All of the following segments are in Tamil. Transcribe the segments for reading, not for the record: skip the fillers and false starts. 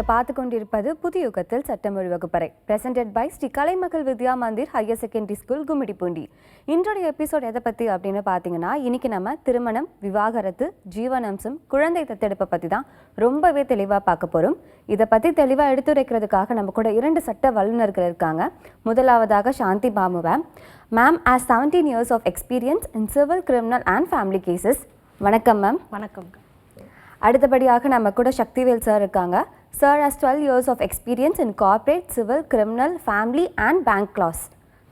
நீங்கள் பார்த்து கொண்டிருப்பது புதியுகத்தில் சட்டமொழி வகுப்பறை presented by Shri Kalaimagal Vidya Mandir higher secondary school Gummidipoondi. இன்றைய எபிசோட் எதை பற்றி அப்படின்னு பார்த்தீங்கன்னா, இன்னைக்கு நம்ம திருமணம், விவாகரத்து, ஜீவனாம்சம், குழந்தை தத்தெடுப்பை பற்றி தான் ரொம்பவே தெளிவாக பார்க்க போகிறோம். இதை பற்றி தெளிவாக எடுத்துரைக்கிறதுக்காக நம்ம கூட 2 சட்ட வல்லுநர்கள் இருக்காங்க. முதலாவதாக சாந்தி பாமு ma'am has 17 years of experience in civil, criminal and family cases. வணக்கம் மேம். வணக்கம். அடுத்தபடியாக நம்ம கூட சக்திவேல் சார் இருக்காங்க. Sir has 12 years of experience in corporate, civil, criminal, family and bank laws.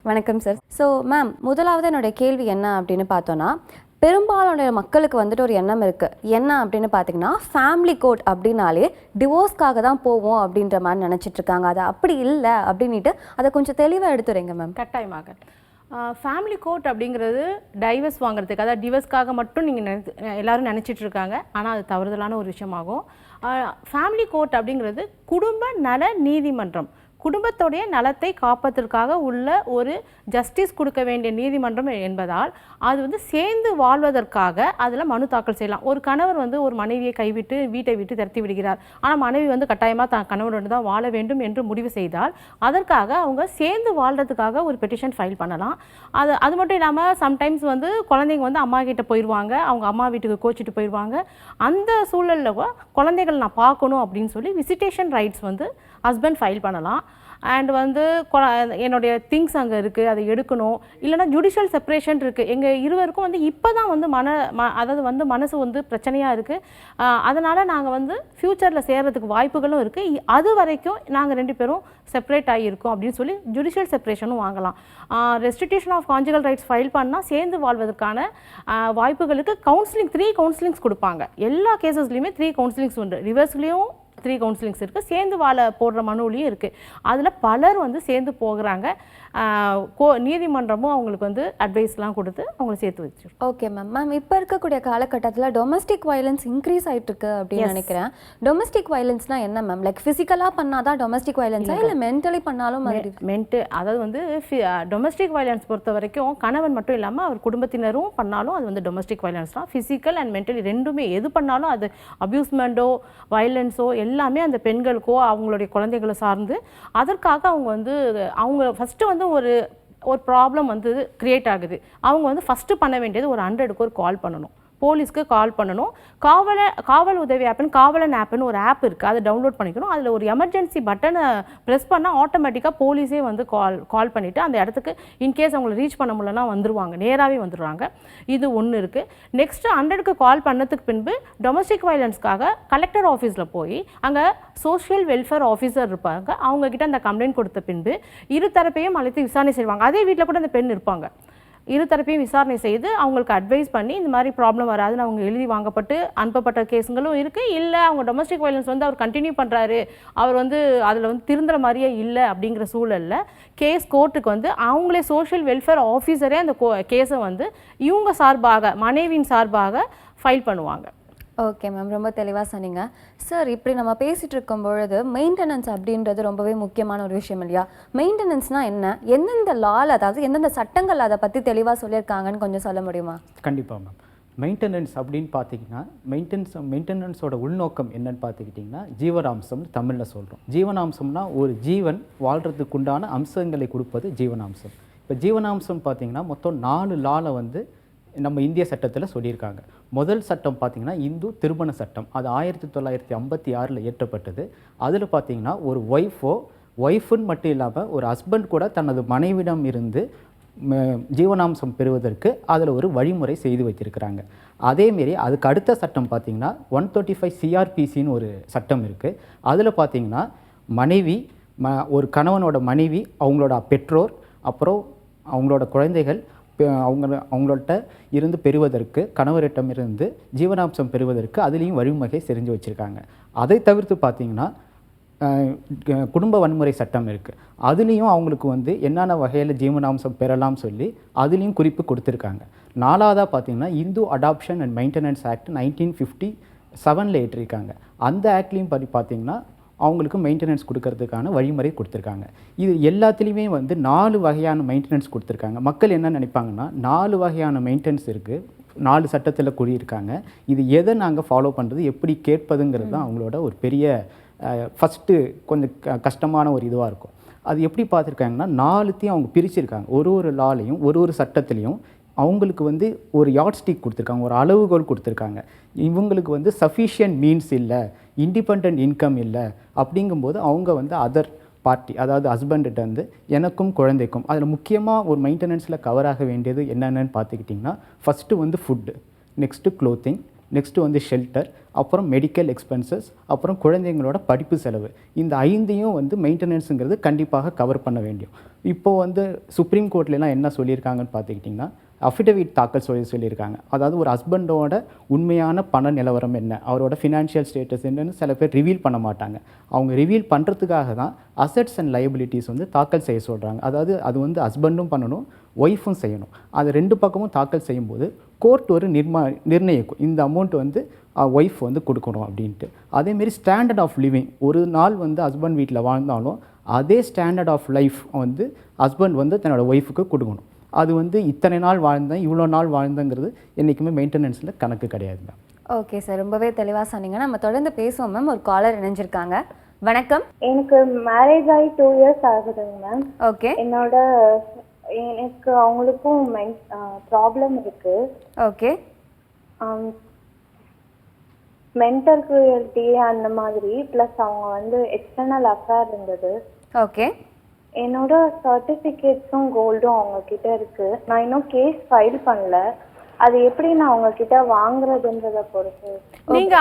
வணக்கம் சார். ஸோ மேம், முதலாவது என்னுடைய கேள்வி என்ன அப்படின்னு பார்த்தோன்னா, பெரும்பாலான மக்களுக்கு வந்துட்டு ஒரு எண்ணம் இருக்குது. என்ன அப்படின்னு பார்த்தீங்கன்னா, ஃபேமிலி கோர்ட் அப்படின்னாலே டிவோர்ஸ்க்காக தான் போவோம் அப்படின்ற மாதிரி நினச்சிட்ருக்காங்க. அது அப்படி இல்லை அப்படின்ட்டு அதை கொஞ்சம் தெளிவாக எடுத்துறீங்க மேம். கட்டாயமாக ஃபேமிலி கோர்ட் அப்படிங்கிறது டைவர்ஸ் வாங்குறதுக்கு, அதாவது டிவோர்ஸ்க்காக மட்டும் நீங்கள் எல்லோரும் நினச்சிட்டு இருக்காங்க. ஆனால் அது தவறுதலான ஒரு விஷயமாகும். ஃபேமிலி கோர்ட் அப்படிங்கிறது குடும்ப நல நீதிமன்றம், குடும்பத்துடைய நலத்தை காப்பதற்காக உள்ள ஒரு ஜஸ்டிஸ் கொடுக்க வேண்டிய நீதிமன்றம் என்பதால் அது வந்து சேர்ந்து வாழ்வதற்காக அதில் மனு தாக்கல் செய்யலாம். ஒரு கணவர் வந்து ஒரு மனைவியை கைவிட்டு வீட்டை விட்டு திரட்டி விடுகிறார். ஆனால் மனைவி வந்து கட்டாயமாக தான் கணவனோடு தான் வாழ வேண்டும் என்று முடிவு செய்தால் அதற்காக அவங்க சேர்ந்து வாழ்கிறதுக்காக ஒரு பெட்டிஷன் ஃபைல் பண்ணலாம். அது மட்டும் இல்லாமல் சம்டைம்ஸ் வந்து குழந்தைங்க வந்து அம்மா கிட்ட போயிடுவாங்க, அவங்க அம்மா வீட்டுக்கு கோச்சிட்டு போயிடுவாங்க. அந்த சூழலில் குழந்தைகள் நான் பார்க்கணும் அப்படின்னு சொல்லி விசிட்டேஷன் ரைட்ஸ் வந்து ஹஸ்பண்ட் ஃபைல் பண்ணலாம். அண்ட் வந்து என்னுடைய திங்ஸ் அங்கே இருக்குது, அதை எடுக்கணும். இல்லைனா ஜுடிஷியல் செப்பரேஷன் இருக்குது. எங்கள் இருவருக்கும் வந்து இப்போ தான் வந்து அதாவது வந்து மனசு வந்து பிரச்சனையாக இருக்குது. அதனால் நாங்கள் வந்து ஃப்யூச்சரில் சேர்கிறதுக்கு வாய்ப்புகளும் இருக்குது. அது வரைக்கும் நாங்கள் 2 பேரும் செப்பரேட் ஆகியிருக்கோம் அப்படின்னு சொல்லி ஜுடிஷியல் செப்பரேஷனும் வாங்கலாம். Restriction of conjugal rights file பண்ணால் சேர்ந்து வாழ்வதற்கான வாய்ப்புகளுக்கு கவுன்சிலிங் 3 கவுன்சிலிங்ஸ் கொடுப்பாங்க. எல்லா கேசஸ்லையுமே 3 கவுன்சிலிங்ஸ் உண்டு. ரிவர்ஸ்லேயும் 3 கவுன்சிலிங்ஸ் இருக்குது, சேர்ந்து வாழ போடுற மனுவிலையும் இருக்குது. அதில் பலர் வந்து சேர்ந்து போகிறாங்க. நீதிமன்றமும் அவங்களுக்கு வந்து அட்வைஸ்லாம் கொடுத்து அவங்கள சேர்த்து வச்சிருக்கோம். Okay ma'am. இப்போ இருக்கக்கூடிய காலகட்டத்தில் டொமஸ்டிக் வயலன்ஸ் இன்க்ரீஸ் ஆகிட்டு இருக்கு அப்படின்னு நினைக்கிறேன். டொமஸ்டிக் வயலன்ஸ்னால் என்ன மேம்? லைக் ஃபிசிக்கலாக பண்ணாதான் டொமஸ்டிக் வயலன்ஸா இல்லை மென்டலி பண்ணாலும்? அதாவது வந்து டொமஸ்டிக் வயலன்ஸ் பொறுத்த வரைக்கும் கணவன் மட்டும் இல்லாமல் அவர் குடும்பத்தினரும் பண்ணாலும் அது வந்து டொமஸ்டிக் வயலன்ஸ் தான். ஃபிசிக்கல் அண்ட் மென்டலி ரெண்டுமே எது பண்ணாலும் அது அப்யூஸ்மெண்ட்டோ வயலன்ஸோ எல்லாமே அந்த பெண்களுக்கோ அவங்களுடைய குழந்தைகளை சார்ந்து அதற்காக அவங்க வந்து அவங்க ஃபஸ்ட்டு வந்து ஒரு ப்ராப்ளம் வந்து கிரியேட் ஆகுது. அவங்க வந்து ஃபஸ்ட்டு பண்ண வேண்டியது ஒரு 100க்கு ஒரு கால் பண்ணணும், போலீஸ்க்கு கால் பண்ணணும். காவல் உதவி ஆப்னு காவலன் ஆப்னு ஒரு ஆப் இருக்குது, அதை டவுன்லோட் பண்ணிக்கணும். அதில் ஒரு எமர்ஜென்சி பட்டனை ப்ரெஸ் பண்ணால் ஆட்டோமேட்டிக்காக போலீஸே வந்து கால் பண்ணிவிட்டு அந்த இடத்துக்கு இன்கேஸ் அவங்களை ரீச் பண்ண முடியலன்னா வந்துடுவாங்க, நேராகவே வந்துடுவாங்க. இது ஒன்று இருக்குது. நெக்ஸ்ட்டு 100க்கு கால் பண்ணதுக்கு பின்பு டொமஸ்டிக் வயலன்ஸ்க்காக கலெக்டர் ஆஃபீஸில் போய் அங்கே சோஷியல் வெல்ஃபேர் ஆஃபீஸர் இருப்பாங்க. அவங்கக்கிட்ட அந்த கம்ப்ளைண்ட் கொடுத்த பின்பு இரு தரப்பையும் அழைத்து விசாரணை செய்வாங்க. அதே வீட்டில் கூட அந்த பெண் இருப்பாங்க. இரு தரப்பையும் விசாரணை செய்து அவங்களுக்கு அட்வைஸ் பண்ணி இந்த மாதிரி ப்ராப்ளம் வராதுன்னு அவங்க எழுதி வாங்கப்பட்டு அனுப்பப்பட்ட கேஸுங்களும் இருக்குது. இல்லை அவங்க டொமஸ்டிக் வயலன்ஸ் வந்து அவர் கண்டினியூ பண்ணுறாரு, அவர் வந்து அதில் வந்து திருந்துற மாதிரியே இல்லை அப்படிங்கிற சூழலில் கேஸ் கோர்ட்டுக்கு வந்து அவங்களே சோஷியல் வெல்ஃபேர் ஆஃபீஸரே அந்த கேஸை வந்து இவங்க சார்பாக மனைவியின் சார்பாக ஃபைல் பண்ணுவாங்க. ஓகே மேம், ரொம்ப தெளிவாக சொன்னீங்க. சார், இப்படி நம்ம பேசிகிட்டு இருக்கும் பொழுது மெயின்டெனன்ஸ் அப்படின்றது ரொம்பவே முக்கியமான ஒரு விஷயம் இல்லையா? மெயின்டெனன்ஸ்னால் என்ன, எந்தெந்த லால், அதாவது எந்தெந்த சட்டங்கள் அதை பற்றி தெளிவாக சொல்லியிருக்காங்கன்னு கொஞ்சம் சொல்ல முடியுமா? கண்டிப்பாக மேம். மெயின்டெனன்ஸ் அப்படின்னு பார்த்தீங்கன்னா மெயின்டெனன்ஸோட உள்நோக்கம் என்னன்னு பார்த்துக்கிட்டிங்கன்னா ஜீவனாம்சம்னு தமிழில் சொல்கிறோம். ஜீவனாம்சம்னா ஒரு ஜீவன் வாழ்கிறதுக்கு உண்டான அம்சங்களை கொடுப்பது ஜீவனாம்சம். இப்போ ஜீவனாம்சம் பார்த்திங்கன்னா மொத்தம் 4 லாவில் வந்து நம்ம இந்திய சட்டத்தில் சொல்லியிருக்காங்க. முதல் சட்டம் பார்த்திங்கன்னா இந்து திருமண சட்டம், அது 1956 இயற்றப்பட்டது. அதில் பார்த்திங்கன்னா ஒரு ஒய்ஃபுன்னு மட்டும் இல்லாமல் ஒரு ஹஸ்பண்ட் கூட தனது மனைவிடம் இருந்து ஜீவனாம்சம் பெறுவதற்கு அதில் ஒரு வழிமுறை செய்து வச்சிருக்கிறாங்க. அதேமாரி அதுக்கு அடுத்த சட்டம் பார்த்திங்கன்னா 135 CRPCன்னு ஒரு சட்டம் இருக்குது. அதில் பார்த்திங்கன்னா மனைவி ஒரு கணவனோட அவங்களோட பெற்றோர் அப்புறம் அவங்களோட குழந்தைகள் அவங்கள்ட்ட இருந்து பெறுவதற்கு, கணவரிடமிருந்து ஜீவனாம்சம் பெறுவதற்கு அதுலேயும் வழிமுறை செஞ்சு வச்சுருக்காங்க. அதை தவிர்த்து பார்த்திங்கன்னா குடும்ப வன்முறை சட்டம் இருக்குது. அதுலேயும் அவங்களுக்கு வந்து என்னென்ன வகையில் ஜீவனாம்சம் பெறலாம் சொல்லி அதுலேயும் குறிப்பு கொடுத்துருக்காங்க. 4வதாக பார்த்திங்கன்னா Hindu adoption and maintenance act 1957 ஏற்றிருக்காங்க. அந்த ஆக்ட்லேயும் பார்த்திங்கன்னா அவங்களுக்கு மெயின்டெனன்ஸ் கொடுக்கறதுக்கான வழிமுறை கொடுத்துருக்காங்க. இது எல்லாத்துலேயுமே வந்து 4 வகையான மெயின்டெனன்ஸ் கொடுத்துருக்காங்க. மக்கள் என்ன நினைப்பாங்கன்னா 4 வகையான மெயின்டெனன்ஸ் இருக்குது, 4 சட்டத்தில் கூறியிருக்காங்க. இது எதை நாங்கள் ஃபாலோ பண்ணுறது, எப்படி கேட்பதுங்கிறது தான் அவங்களோட ஒரு பெரிய ஃபஸ்ட்டு கொஞ்சம் கஷ்டமான ஒரு இதுவாக இருக்கும். அது எப்படி பார்த்துருக்காங்கன்னா 4த்தையும் அவங்க பிரிச்சிருக்காங்க. ஒரு லாலையும் ஒரு சட்டத்துலேயும் அவங்களுக்கு வந்து ஒரு யார்ட் ஸ்டிக் கொடுத்துருக்காங்க, ஒரு அளவுகோல் கொடுத்துருக்காங்க. இவங்களுக்கு வந்து சஃபிஷியன்ட் மீன்ஸ் இல்லை, இண்டிபெண்ட் இன்கம் இல்லை, அப்படிங்கும்போது அவங்க வந்து அதர் பார்ட்டி, அதாவது ஹஸ்பண்ட்கிட்ட வந்து எனக்கும் குழந்தைக்கும் அதில் முக்கியமாக ஒரு மெயின்டெனன்ஸில் கவர் ஆக வேண்டியது என்னென்னு பார்த்துக்கிட்டிங்கன்னா, ஃபஸ்ட்டு வந்து ஃபுட்டு, நெக்ஸ்ட்டு க்ளோத்திங், நெக்ஸ்ட்டு வந்து ஷெல்டர், அப்புறம் மெடிக்கல் எக்ஸ்பென்சஸ், அப்புறம் குழந்தைங்களோட படிப்பு செலவு. இந்த 5ஐயும் வந்து மெயின்டெனன்ஸுங்கிறது கண்டிப்பாக கவர் பண்ண வேண்டியும். இப்போது வந்து சுப்ரீம் கோர்ட்லலாம் என்ன சொல்லியிருக்காங்கன்னு பார்த்துக்கிட்டிங்கன்னா, அஃபிடவிட் தாக்கல் சொல்லியிருக்காங்க. அதாவது ஒரு ஹஸ்பண்டோட உண்மையான பண நிலவரம் என்ன, அவரோட ஃபினான்ஷியல் ஸ்டேட்டஸ் என்னன்னு சில பேர் ரிவீல் பண்ண மாட்டாங்க. அவங்க ரிவீல் பண்ணுறதுக்காக தான் அசெட்ஸ் அண்ட் லைபிலிட்டிஸ் வந்து தாக்கல் செய்ய சொல்கிறாங்க. அதாவது அது வந்து ஹஸ்பண்டும் பண்ணணும், ஒய்ஃபும் செய்யணும். அது 2 பக்கமும் தாக்கல் செய்யும்போது கோர்ட் ஒரு நிர்ணயிக்கும் இந்த அமௌண்ட் வந்து ஒய்ஃப் வந்து கொடுக்கணும் அப்படின்ட்டு. அதேமாரி ஸ்டாண்டர்ட் ஆஃப் லிவிங், ஒரு நாள் வந்து ஹஸ்பண்ட் வீட்டில் வாழ்ந்தாலும் அதே ஸ்டாண்டர்ட் ஆஃப் லைஃப் வந்து ஹஸ்பண்ட் வந்து தன்னோட ஒய்ஃபுக்கு கொடுக்கணும். அது வந்து இத்தனை நாள் வாழ்ந்தேன், இவ்வளோ நாள் வாழ்ந்தேங்கிறது என்றைக்குமே மெயின்டெனன்ஸில் கணக்கு கிடையாது மேம். ஓகே சார், ரொம்பவே தெளிவாக சொன்னீங்க. நம்ம தொடர்ந்து பேசுவோம் மேம். ஒரு காலர் இணைஞ்சிருக்காங்க. வணக்கம். எனக்கு மேரேஜ் ஆகி 2 இயர்ஸ் ஆகுதுங்க மேம். ஓகே. எனக்கு அவங்களுக்கும் ப்ராப்ளம் இருக்கு. ஓகே. மென்டல் க்ரூயல்ட்டி அந்த மாதிரி, ப்ளஸ் அவங்க வந்து எக்ஸ்டர்னல் அஃபேர் இருந்தது. ஓகே. என்னோட சர்டிஃபிகேட்ஸும் கோல்டும் அவங்க கிட்ட இருக்கு. நான் இன்னும் கேஸ் ஃபைல் பண்ணல. அது எப்படி நான் அவங்க கிட்ட வாங்குறதுன்றத பொறுத்து. நீங்க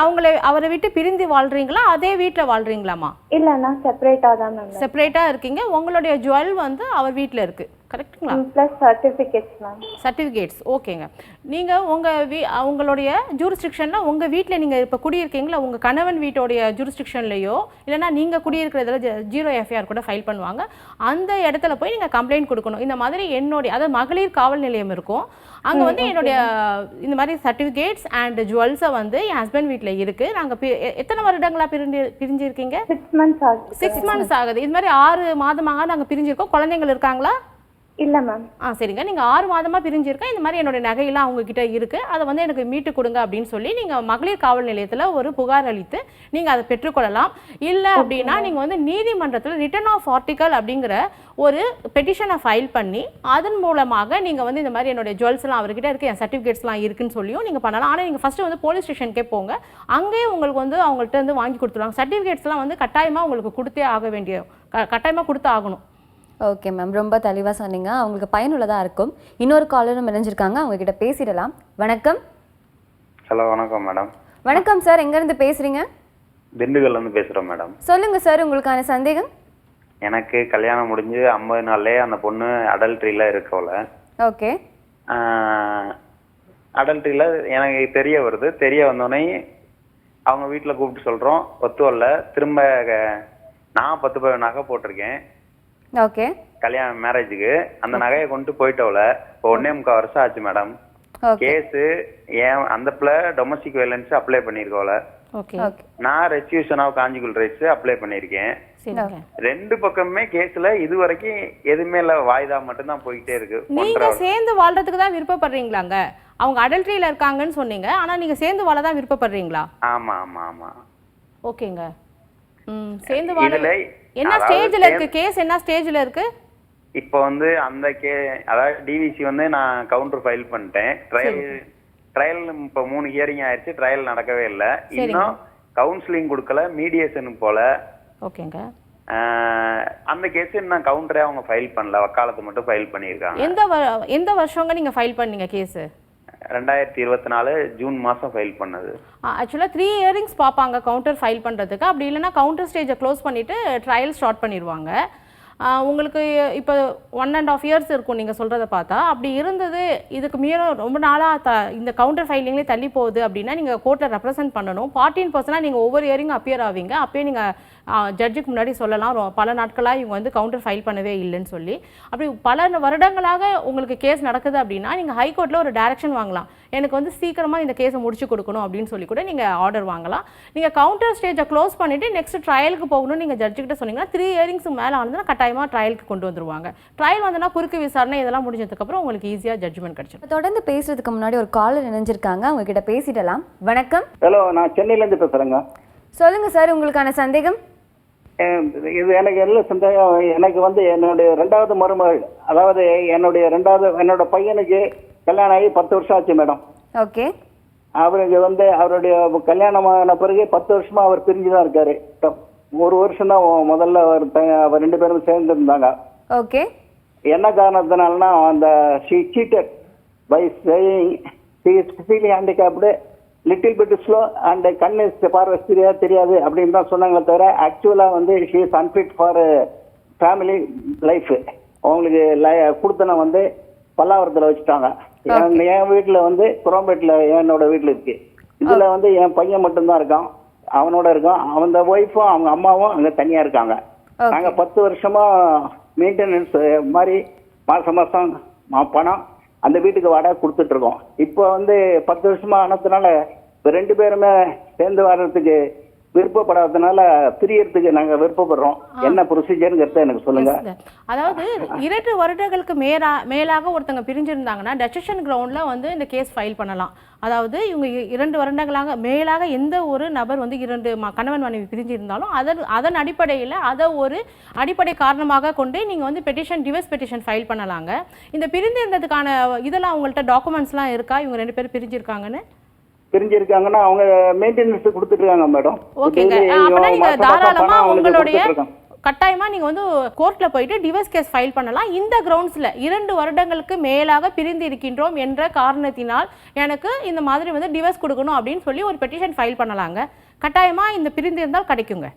அவரை விட்டு பிரிந்து வாழ்றீங்களா, அதே வீட்டில் வாழ்றீங்களாமா? இல்ல, நான் செப்பரேட்டா தான் மேம். செப்பரேட்டா இருக்கீங்க. உங்களுடைய ஜுவல் வந்து அவர் வீட்டில் இருக்கு, கரெக்ட்டுங்களா? Plus certificates ma'am. சர்டிஃபிகேட்ஸ், ஓகேங்க. நீங்கள் உங்களுடைய ஜூரிஸ்டிக்ஷனில் உங்கள் வீட்டில் நீங்கள் இப்போ குடியிருக்கீங்களா, உங்கள் கணவன் வீட்டோடைய ஜூரிஸ்டிக்ஷன்லையோ இல்லைனா நீங்கள் குடியிருக்கிறதுல 0 FIR கூட ஃபைல் பண்ணுவாங்க. அந்த இடத்துல போய் நீங்கள் கம்ப்ளைண்ட் கொடுக்கணும். இந்த மாதிரி அதாவது மகளிர் காவல் நிலையம் இருக்கும், அங்கே வந்து என்னுடைய இந்த மாதிரி சர்டிஃபிகேட்ஸ் அண்ட் ஜுவல்ஸை வந்து என் ஹஸ்பண்ட் வீட்டில் இருக்குது. நாங்கள் எத்தனை வருடங்களா பிரிஞ்சிருக்கீங்க? 6 months ஆகுது. 6 months ஆகுது. இது மாதிரி 6 மாதமாக நாங்கள் பிரிஞ்சிருக்கோம். குழந்தைங்கள் இருக்காங்களா? இல்லை மேம். சரிங்க. நீங்கள் 6 மாதமாக பிரிஞ்சிருக்கேன், இந்த மாதிரி என்னோட நகையெல்லாம் அவங்கக்கிட்ட இருக்குது, அதை வந்து எனக்கு மீட்டு கொடுங்க அப்படின்னு சொல்லி நீங்கள் மகளிர் காவல் நிலையத்தில் ஒரு புகார் அளித்து நீங்கள் அதை பெற்றுக்கொள்ளலாம். இல்லை அப்படின்னா நீங்கள் வந்து நீதிமன்றத்தில் ரிட்டன் ஆஃப் ஆர்டிக்கல் அப்படிங்கிற ஒரு பெட்டிஷனை ஃபைல் பண்ணி அதன் மூலமாக நீங்கள் வந்து இந்த மாதிரி என்னுடைய ஜுவல்ஸ்லாம் அவர்கிட்ட இருக்குது, என் சர்டிஃபிகேட்ஸ்லாம் இருக்குன்னு சொல்லியும் நீங்கள் பண்ணலாம். ஆனால் நீங்கள் ஃபஸ்ட்டு வந்து போலீஸ் ஸ்டேஷனுக்கே போங்க, அங்கேயே உங்களுக்கு வந்து அவங்கள்ட்ட வந்து வாங்கி கொடுத்துருவாங்க. சர்டிஃபிகேட்ஸ்லாம் வந்து கட்டாயமாக உங்களுக்கு கொடுத்தே ஆக வேண்டிய, கட்டாயமாக கொடுத்து ஆகணும். ஓகே மேம், ரொம்ப தெளிவாக சொன்னீங்க. அவங்களுக்கு பயனுள்ளதாக இருக்கும். இன்னொரு காலரும் இணைஞ்சிருக்காங்க, அவங்க கிட்ட பேசிடலாம். வணக்கம். ஹலோ, வணக்கம் மேடம். வணக்கம் சார், எங்கேருந்து பேசுகிறீங்க? திண்டுக்கல்லேருந்து பேசுகிறோம் மேடம். சொல்லுங்கள் சார், உங்களுக்கான சந்தேகம். எனக்கு கல்யாணம் முடிஞ்சு 50 நாள்லேயே அந்த பொண்ணு அடல்ட்ரியில் இருக்கவள. ஓகே. அடல்ட்ரியில் எனக்கு தெரிய வருது. தெரிய வந்தோடனே அவங்க வீட்டில் கூப்பிட்டு சொல்கிறோம், ஒத்து வரல. திரும்ப நான் 10 பவுன் நகை போட்டிருக்கேன். ஓகே. கல்யாணம் மேரேஜுக்கு அந்த நகையை கொண்டு போயிட்டவள. இப்போ 1.25 வருஷம் ஆச்சு மேடம். கேஸு ஏன் அந்த பிள்ளை டொமஸ்டிக் வயலன்ஸ் அப்ளை பண்ணியிருக்கவள. நான் restitution of conjugal rights apply பண்ணியிருக்கேன். 2 பக்கமுமே கேஸ்ல இது வரைக்கும் எதுவுமே இல்ல, வாய்தா மட்டும் தான் போயிட்டே இருக்கு. நீங்க சேர்ந்து வாழ்றதுக்கு தான் விருப்பப்படுறீங்களாங்க? அவங்க அடல்ட்ரியில இருக்காங்கன்னு சொன்னீங்க, ஆனா நீங்க சேர்ந்து வாழ தான் விருப்பப்படுறீங்களா? ஆமா ஆமா ஆமா. ஓகேங்க. சேர்ந்து வாழ என்ன ஸ்டேஜ்ல இருக்கு கேஸ்? என்ன ஸ்டேஜ்ல இருக்கு இப்போ வந்து அந்த அதாவது டிவிசி வந்து நான் கவுண்டர் ஃபைல் பண்ணிட்டேன். ட்ரையல் இப்போ 3 ஹியரிங் ஆயிடுச்சு, ட்ரையல் நடக்கவே இல்லை. இன்னும் கவுன்சிலிங் கொடுக்கல, மீடியேஷன் போல. ஓகேங்க. அந்த கேஸ் இன்னும் கவுண்டரே அவங்க ஃபைல் பண்ணல, வக்காலத்து மட்டும் ஃபைல் பண்ணியிருக்காங்க. எந்த வருஷங்க நீங்க ஃபைல் பண்ணீங்க கேஸ்? 2024 ஜூன் மாதம் ஃபைல் பண்ணது. ஆக்சுவலாக 3 இயரிங்ஸ் பார்ப்பாங்க கவுண்டர் ஃபைல் பண்ணுறதுக்கு. அப்படி இல்லைன்னா கவுண்டர் ஸ்டேஜை க்ளோஸ் பண்ணிவிட்டு ட்ரையல் ஸ்டார்ட் பண்ணிடுவாங்க. உங்களுக்கு இப்போ 1.5 years இருக்கும் நீங்கள் சொல்கிறத பார்த்தா. அப்படி இருந்தது இதுக்கு ரொம்ப நாளாக இந்த கவுண்டர் ஃபைலிங்லேயே தள்ளி போகுது அப்படின்னா நீங்கள் கோர்ட்டில் ரெப்ரசென்ட் பண்ணணும். 14% நீங்கள் ஒவ்வொரு இயரிங்கும் அப்பியர் ஆவீங்க. அப்பயே நீங்கள் ஜட்ஜுக்கு முன்னாடி சொல்லலாம், பல நாட்களாக இவங்க வந்து கவுண்டர் ஃபைல் பண்ணவே இல்லைன்னு சொல்லி. அப்படி பல வருடங்களாக உங்களுக்கு கேஸ் நடக்குது அப்படின்னா நீங்கள் ஹைகோர்ட்டில் ஒரு டைரக்ஷன் வாங்கலாம், எனக்கு வந்து சீக்கிரமாக இந்த கேஸை முடிச்சு கொடுக்கணும் அப்படின்னு சொல்லி கூட நீங்கள் ஆர்டர் வாங்கலாம். நீங்கள் கவுண்டர் ஸ்டேஜை க்ளோஸ் பண்ணிவிட்டு நெக்ஸ்ட் ட்ரையலுக்கு போகணும்னு நீங்கள் ஜட்ஜுக்கிட்ட சொன்னீங்கன்னா 3 இயரிங்ஸ் மேலே ஆனதுன்னா கட்டாயமாக ட்ரையலுக்கு கொண்டு வந்துருவாங்க. ட்ரையல் வந்தனா குறுக்கு விசாரணை இதெல்லாம் முடிஞ்சதுக்கப்புறம் உங்களுக்கு ஈஸியாக ஜட்ஜ்மெண்ட் கிடைச்சிடும். தொடர்ந்து பேசுறதுக்கு முன்னாடி ஒரு காலர் இணைஞ்சிருக்காங்க, அவங்க கிட்ட பேசிடலாம். வணக்கம். ஹலோ, நான் சென்னையிலேருந்து பேசுகிறேங்க. சொல்லுங்கள் சார் உங்களுக்கான சந்தேகம். இது எனக்கு என்ன சந்தேகம், எனக்கு வந்து என்னுடைய 2வது மருமகள், அதாவது என்னோட பையனுக்கு கல்யாணம் ஆகி 10 வருஷம் ஆச்சு மேடம். ஓகே. அவருக்கு வந்து அவருடைய கல்யாணம் ஆன பிறகு 10 வருஷமா அவர் பிரிஞ்சு தான் இருக்காரு. 1 வருஷம் தான் முதல்ல அவர் 2 பேரும் சேர்ந்து இருந்தாங்க. ஓகே. என்ன காரணத்தினாலனா அந்த she cheated by saying she is physically handicapped, little bit slow and கண்ணு பார்வை தெரியாது அப்படின்னு தான் சொன்னாங்களே தவிர ஆக்சுவலா வந்து she is unfit for family life. அவங்களுக்கு கொடுத்தன வந்து பல்லாவரத்தில் வச்சுட்டாங்க. என் வீட்டுல வந்து குரோம்பேட்டில் என்னோட வீட்டுல இருக்கு. இதுல வந்து என் பையன் மட்டும்தான் இருக்கான், அவனோட இருக்கான். அவன் ஒய்ஃபும் அவங்க அம்மாவும் அங்க தனியா இருக்காங்க. நாங்க 10 வருஷமா மெயின்டெனன்ஸ் மாதிரி மாசம் பணம் அந்த வீட்டுக்கு வாடகை கொடுத்துட்டு இருக்கோம். இப்போ வந்து 10 வருஷமா ஆனதுனால 2 பேருமே சேர்ந்து வர்றதுக்கு விருப்பப்படாததுனால பிரியறதுக்கு நாங்க விருப்பப்படுறோம். என்ன ப்ரொசீஜர்ங்கிறத எனக்கு சொல்லுங்க. அதாவது 2 வருடங்களுக்கு மேலாக ஒருத்தங்க பிரிஞ்சிருந்தாங்கன்னா டெசிஷன் கிரவுண்ட்ல வந்து இந்த கேஸ் ஃபைல் பண்ணலாம். அதாவது இவங்க 2 வருடங்களாக மேலாக எந்த ஒரு நபர் வந்து 2 கணவன் மனைவி பிரிஞ்சிருந்தாலும் அதன் அடிப்படையில் அதை ஒரு அடிப்படை காரணமாக கொண்டு நீங்கள் வந்து டிவர்ஸ் பெட்டிஷன் ஃபைல் பண்ணலாங்க. இந்த பிரிந்திருந்ததுக்கான இதெல்லாம் உங்கள்கிட்ட டாக்குமெண்ட்ஸ்லாம் இருக்கா? இவங்க 2 பேரும் பிரிஞ்சிருக்காங்கன்னா அவங்க மெயின்டெனன்ஸ் கொடுத்துட்டு இருக்காங்க மேடம். ஓகேங்க. அப்பனா நீங்க தாராளமா உங்களுடைய கட்டாயமா நீங்க வந்து கோர்ட்ல போயிட்டு டிவோர்ஸ் கேஸ் ஃபைல் பண்ணலாம். இந்த கிரவுண்ட்ஸ்ல 2 வருடங்களுக்கு மேலாக பிரிந்து இருக்கின்றோம் என்ற காரணத்தினால் எனக்கு இந்த மாதிரி வந்து டிவோர்ஸ் கொடுக்கணும் அப்படின்னு சொல்லி ஒரு பெட்டிஷன் ஃபைல் பண்ணலாங்க. கட்டாயமா இந்த பிரிந்து இருந்தால் கிடைக்குங்க.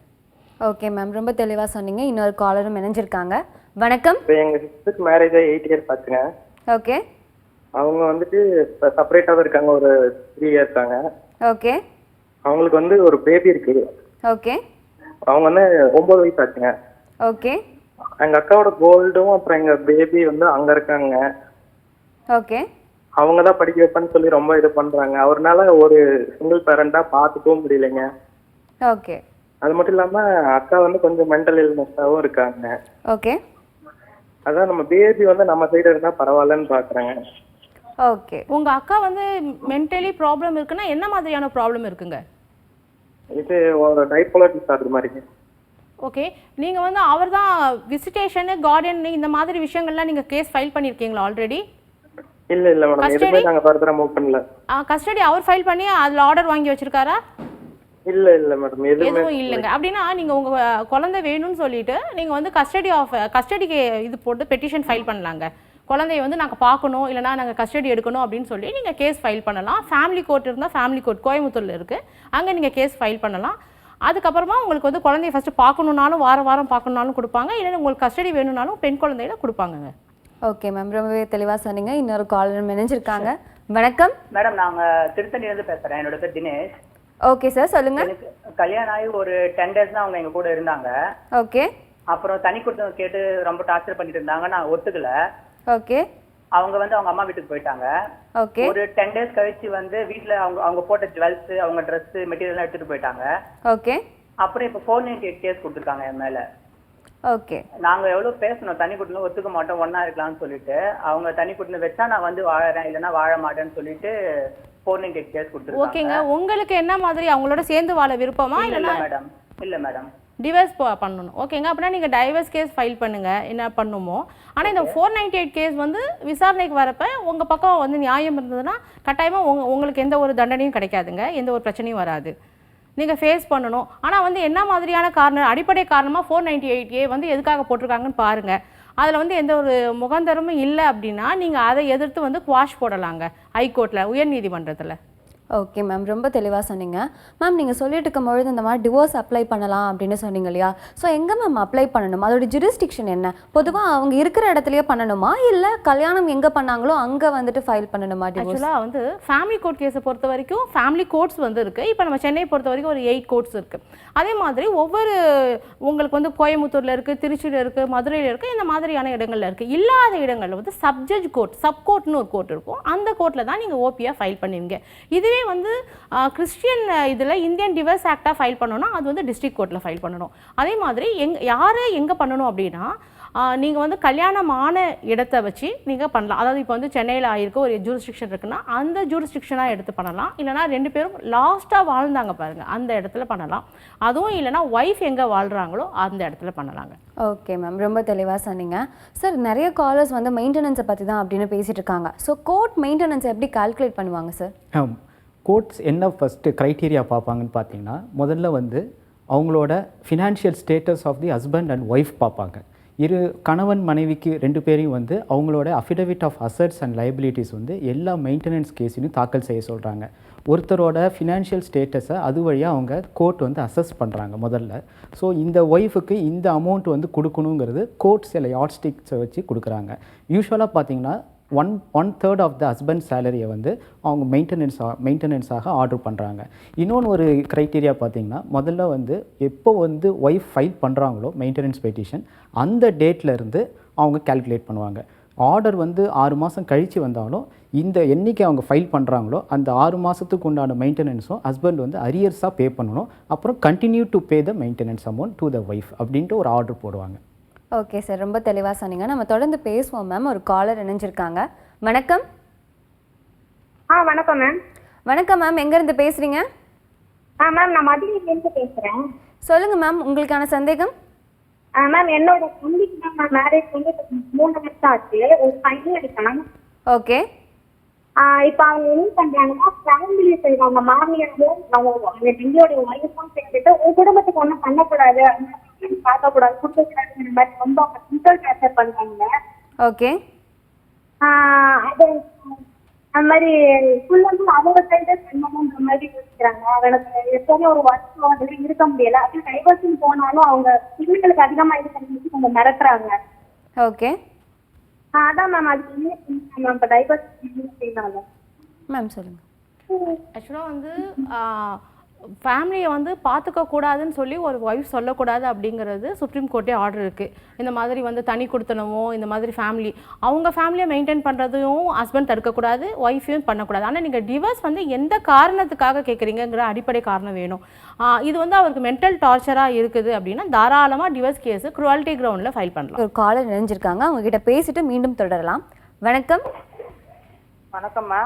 ஓகே மேம், ரொம்ப தெளிவா சொன்னீங்க. இன்னொரு காலரும் இணைஞ்சிருக்காங்க. வணக்கம். எங்க சிஸ்டருக்கு மேரேஜ் ஆகி 8 இயர்ஸ் ஆச்சுங்க. ஓகே. அவங்க வந்துட்டு செப்பரேட்டாக இருக்காங்க, ஒரு 3 இயர்ஸ் ஆங்க. ஓகே. அவங்களுக்கு வந்து ஒரு பேபி இருக்கு. ஓகே. அவங்க வந்து 9 வயசு ஆச்சுங்க. ஓகே. எங்க அக்காவோட கோல்டும் அப்புறம் எங்க பேபி வந்து அங்க இருக்காங்க. ஓகே. அவங்க தான் படிக்க வைப்பேன்னு சொல்லி ரொம்ப இது பண்றாங்க. அவர்னால ஒரு சிங்கிள் பேரண்டா பார்த்துக்கவும் முடியலைங்க. ஓகே. அது மட்டும் இல்லாம அக்கா வந்து கொஞ்சம் மென்டல் இல்னஸாவும் இருக்காங்க. ஓகே. அதான் நம்ம பேபி வந்து நம்ம சைடு இருந்தா பரவாயில்லன்னு பாக்குறாங்க. ஓகே. உங்க அக்கா வந்து மென்டலி ப்ராப்ளம் இருக்குன்னா என்ன மாதிரியான ப்ராப்ளம் இருக்குங்க? இது ஒரு டைபோலர் டிசார்டர் மாதிரிங்க. ஓகே. நீங்க வந்து அவர்தான் விசிட்டேஷன் கார்டியன் இந்த மாதிரி விஷயங்கள்லாம் நீங்க கேஸ் ஃபைல் பண்ணிருக்கீங்களா ஆல்ரெடி? இல்ல மேடம், எதுவுமே நாங்க ஃபர்தரா மூவ் பண்ணல. கஸ்டடி அவர் ஃபைல் பண்ணி அதுல ஆர்டர் வாங்கி வச்சிருக்காரா? இல்ல மேடம், எதுவும் இல்லைங்க. அப்படின்னா நீங்க உங்க குழந்தை வேணும்னு சொல்லிட்டு நீங்க வந்து கஸ்டடிக்கு இது போட்டு பெட்டிஷன் ஃபைல் பண்ணலாங்க. குழந்தைய வந்து நாங்கள் பார்க்கணும், இல்லைனா நாங்கள் கஸ்டடி எடுக்கணும் அப்படின்னு சொல்லி நீங்கள் கேஸ் ஃபைல் பண்ணலாம். ஃபேமிலி கோர்ட் இருந்தால் ஃபேமிலி கோர்ட் கோயம்புத்தூரில் இருக்குது, அங்கே நீங்கள் கேஸ் ஃபைல் பண்ணலாம். அதுக்கப்புறமா உங்களுக்கு வந்து குழந்தைய ஃபஸ்ட்டு பார்க்கணுன்னாலும் வாரம் பார்க்கணுன்னாலும் கொடுப்பாங்க, இல்லைன்னா உங்களுக்கு கஸ்டடி வேணும்னாலும் பெண் குழந்தையில கொடுப்பாங்கங்க. ஓகே மேம், ரொம்பவே தெளிவாக சொன்னீங்க. இன்னொரு காலர் இணைஞ்சிருக்காங்க. வணக்கம் மேடம், நாங்கள் திருத்தணியிலேருந்து பேசுகிறேன். என்னோட பேர் தினேஷ். ஓகே சார், சொல்லுங்க. எனக்கு கல்யாணம் ஆகி ஒரு 10 days தான் அவங்க எங்க கூட இருந்தாங்க. ஓகே. அப்புறம் தனி கொடுத்தவங்க கேட்டு ரொம்ப டார்ச்சர் பண்ணிட்டு இருந்தாங்க, நான் ஒத்துக்கல. ஓகே. அவங்க வந்து அவங்க அம்மா வீட்டுக்கு போயிட்டாங்க. ஓகே. ஒரு 10 days கழிச்சு வந்து வீட்டுல அவங்க போட்ட ஜுவல்ஸ், அவங்க ட்ரெஸ் மெட்டீரியல் எல்லாம் எடுத்துட்டு போயிட்டாங்க. ஓகே. அப்புறம் இப்போ 498 கேஸ் கொடுத்துருக்காங்க என் மேல. ஓகே. நாங்க எவ்வளவு பேசணும், தனி குட்டில ஒத்துக்க மாட்டோம், ஒன்னா இருக்கலாம்னு சொல்லிட்டு. அவங்க தனி குட்டில வச்சா நான் வந்து வாழறேன், இல்லைன்னா வாழ மாட்டேன்னு சொல்லிட்டு 498 கேஸ் கொடுத்துருக்காங்க. ஓகேங்க. உங்களுக்கு என்ன மாதிரி அவங்களோட சேர்ந்து வாழ விருப்பமா? இல்ல மேடம், இல்ல மேடம், டிவோர்ஸ் பண்ணணும். ஓகேங்க. அப்படின்னா நீங்கள் டைவர்ஸ் கேஸ் ஃபைல் பண்ணுங்கள், என்ன பண்ணுமோ. ஆனால் இந்த 498 கேஸ் வந்து விசாரணைக்கு வரப்போ உங்கள் பக்கம் வந்து நியாயம் இருந்ததுன்னா கட்டாயமாக உங்களுக்கு எந்த ஒரு தண்டனையும் கிடைக்காதுங்க, எந்த ஒரு பிரச்சனையும் வராது. நீங்கள் ஃபேஸ் பண்ணணும். ஆனால் வந்து என்ன மாதிரியான காரணம், அடிப்படை காரணமாக 498A வந்து எதுக்காக போட்டிருக்காங்கன்னு பாருங்கள். அதில் வந்து எந்த ஒரு முகாந்தரமும் இல்லை அப்படின்னா நீங்கள் அதை எதிர்த்து வந்து குவாஷ் போடலாங்க ஹைகோர்ட்டில், உயர்நீதிமன்றத்தில். ஓகே மேம், ரொம்ப தெளிவாக சொன்னீங்க. மேம் நீங்கள் சொல்லிட்டு இருக்கும் பொழுது இந்த மாதிரி டிவோர்ஸ் அப்ளை பண்ணலாம் அப்படின்னு சொன்னீங்க இல்லையா? ஸோ எங்கே மேம் அப்ளை பண்ணணும், அதோட ஜூரிஸ்டிக்ஷன் என்ன? பொதுவாக அவங்க இருக்கிற இடத்துலையே பண்ணணுமா, இல்லை கல்யாணம் எங்கே பண்ணாங்களோ அங்கே வந்துட்டு ஃபைல் பண்ணணுமா? ஆக்சுவலாக வந்து ஃபேமிலி கோர்ட் கேஸை பொறுத்த வரைக்கும் ஃபேமிலி கோர்ட்ஸ் வந்து இருக்குது. இப்போ நம்ம சென்னை பொறுத்த வரைக்கும் ஒரு 8 கோர்ட்ஸ் இருக்குது. அதே மாதிரி ஒவ்வொரு உங்களுக்கு வந்து கோயம்புத்தூரில் இருக்குது, திருச்சியில் இருக்குது, மதுரையில் இருக்குது, இந்த மாதிரியான இடங்கள்ல இருக்குது. இல்லாத இடங்களில் வந்து சப்ஜட்ஜ் கோர்ட், சப்கோர்ட்னு ஒரு கோர்ட் இருக்கும். அந்த கோர்ட்டில் தான் நீங்கள் ஓபியாக ஃபைல் பண்ணுவீங்க. இதுவே வந்து கிறிஸ்டியன் இதில் இந்தியன் டிவோர்ஸ் ஆக்டாக ஃபைல் பண்ணணும்னா அது வந்து டிஸ்ட்ரிக்ட் கோர்ட்டில் ஃபைல் பண்ணணும். அதே மாதிரி யார் எங்கே பண்ணணும் அப்படின்னா நீங்கள் வந்து கல்யாணமான இடத்த வச்சு நீங்கள் பண்ணலாம். அதாவது இப்போ வந்து சென்னையில் ஆகிருக்க ஒரு ஜூரிஸ்டிக்ஷன் இருக்குன்னா அந்த ஜூரிஸ்டிக்ஷனாக எடுத்து பண்ணலாம். இல்லைனா 2 பேரும் லாஸ்ட்டாக வாழ்ந்தாங்க பாருங்கள், அந்த இடத்துல பண்ணலாம். அதுவும் இல்லைனா ஒய்ஃப் எங்கே வாழ்கிறாங்களோ அந்த இடத்துல பண்ணலாங்க. ஓகே மேம், ரொம்ப தெளிவாக சொன்னீங்க சார். நிறைய காலர்ஸ் வந்து மெயின்டெனன்ஸை பற்றி தான் அப்படின்னு பேசிகிட்டு இருக்காங்க. ஸோ கோர்ட் மெயின்டெனன்ஸை எப்படி கால்குலேட் பண்ணுவாங்க சார்? கோர்ட்ஸ் என்ன ஃபஸ்ட்டு க்ரைட்டீரியா பார்ப்பாங்கன்னு பார்த்தீங்கன்னா, முதல்ல வந்து அவங்களோட financial status of the husband and wife பார்ப்பாங்க. கணவன் மனைவிக்கு 2 பேரையும் வந்து அவங்களோட affidavit of assets and liabilities வந்து எல்லா மெயின்டெனன்ஸ் கேஸையும் தாக்கல் செய்ய சொல்கிறாங்க. ஒருத்தரோட ஃபினான்ஷியல் ஸ்டேட்டஸை அது வழியாக அவங்க கோர்ட் வந்து அசஸ் பண்ணுறாங்க முதல்ல. ஸோ இந்த ஒய்ஃபுக்கு இந்த அமௌண்ட் வந்து கொடுக்கணுங்கிறது கோர்ட் சில யார்ட்ஸ்டிக்ஸை வச்சு கொடுக்குறாங்க. யூஸ்வலாக பார்த்தீங்கன்னா 1/3 ஆஃப் த ஹஸ்பண்ட் சேலரியை வந்து அவங்க மெயின்டெனன்ஸாக ஆர்டர் பண்ணுறாங்க. இன்னொன்று ஒரு க்ரைட்டீரியா பார்த்தீங்கன்னா, முதல்ல வந்து எப்போ வந்து ஒய்ஃப் ஃபைல் பண்ணுறாங்களோ மெயின்டெனன்ஸ் பெட்டிஷன் அந்த டேட்லேருந்து அவங்க கால்குலேட் பண்ணுவாங்க. ஆர்டர் வந்து 6 மாதம் கழித்து வந்தாலும் இந்த என்றைக்கு அவங்க ஃபைல் பண்ணுறாங்களோ அந்த 6 மாதத்துக்கு உண்டான மெயின்டெனன்ஸும் ஹஸ்பண்ட் வந்து அரியர்ஸாக பே பண்ணணும். அப்புறம் continue to pay the maintenance amount to the wife அப்படின்ட்டு ஒரு ஆர்டர் போடுவாங்க. ஓகே சார், ரொம்ப தெளிவாக சொன்னீங்க. நம்ம தொடர்ந்து பேசுவோம் மேம். ஒரு காலர் இணைஞ்சிருக்காங்க. வணக்கம். வணக்கம் மேம். வணக்கம் மேம், எங்கேருந்து பேசுகிறீங்க? மேம் நான் மதுரையிலேருந்து பேசுகிறேன். சொல்லுங்கள் மேம், உங்களுக்கான சந்தேகம். மேம் என்னோட தம்பிக்கு தான் மேம் மேரேஜ் வந்து 3 வருஷம் ஆச்சு. ஒரு பையன் இருக்கான். ஓகே. இப்போ அவங்க என்ன பண்ணுறாங்கன்னா, ஃபேமிலி சைடு அவங்க மாமியாரும் அவங்க தம்பியோட ஒய்ஃபும் சேர்ந்துட்டு உன் குடும்பத்துக்கு ஒன்றும் பண்ணக்கூடாது, பார்க்கக்கூடாது, கொடுக்கக்கூடாதுங்கிற மாதிரி ரொம்ப அவங்க சிம்பிள் ப்ரெஷர் பண்ணுறாங்க. ஓகே. அது அந்த மாதிரி ஃபுல்லாக அவங்க சைடு பண்ணணுன்ற மாதிரி யோசிக்கிறாங்க. அவனுக்கு எப்போதுமே ஒரு வருஷம் அதில் இருக்க முடியல. அப்படி டைவர்ஷன் போனாலும் அவங்க பிள்ளைங்களுக்கு அதிகமாக இருக்கிறது கொஞ்சம் மிரட்டுறாங்க. ஓகே. அதான் மேம், அது என்ன மேம் இப்போ டைவர்ஷன் செய்யலாம் மேம்? சொல்லுங்கள். ஆக்சுவலாக வந்து ஃபேமிலியை வந்து பார்த்துக்க கூடாதுன்னு சொல்லி ஒரு ஒய்ஃப் சொல்லக்கூடாது அப்படிங்கிறது சுப்ரீம் கோர்ட்டே ஆர்டர் இருக்குது. இந்த மாதிரி வந்து தனி கொடுத்தனமோ இந்த மாதிரி அவங்க ஃபேமிலியை மெயின்டைன் பண்ணுறதையும் ஹஸ்பண்ட் தடுக்கக்கூடாது, ஒய்ஃபையும் பண்ணக்கூடாது. ஆனால் நீங்கள் டிவோர்ஸ் வந்து எந்த காரணத்துக்காக கேட்குறீங்கிற அடிப்படை காரணம் வேணும். இது வந்து அவருக்கு மென்டல் டார்ச்சராக இருக்குது அப்படின்னா தாராளமாக டிவோர்ஸ் கேஸு குருவாலிட்டி கிரவுண்டில் ஃபைல் பண்ணலாம். ஒரு காலர் நினைஞ்சிருக்காங்க, அவங்க கிட்ட பேசிட்டு மீண்டும் தொடரலாம். வணக்கம். வணக்கம்மா.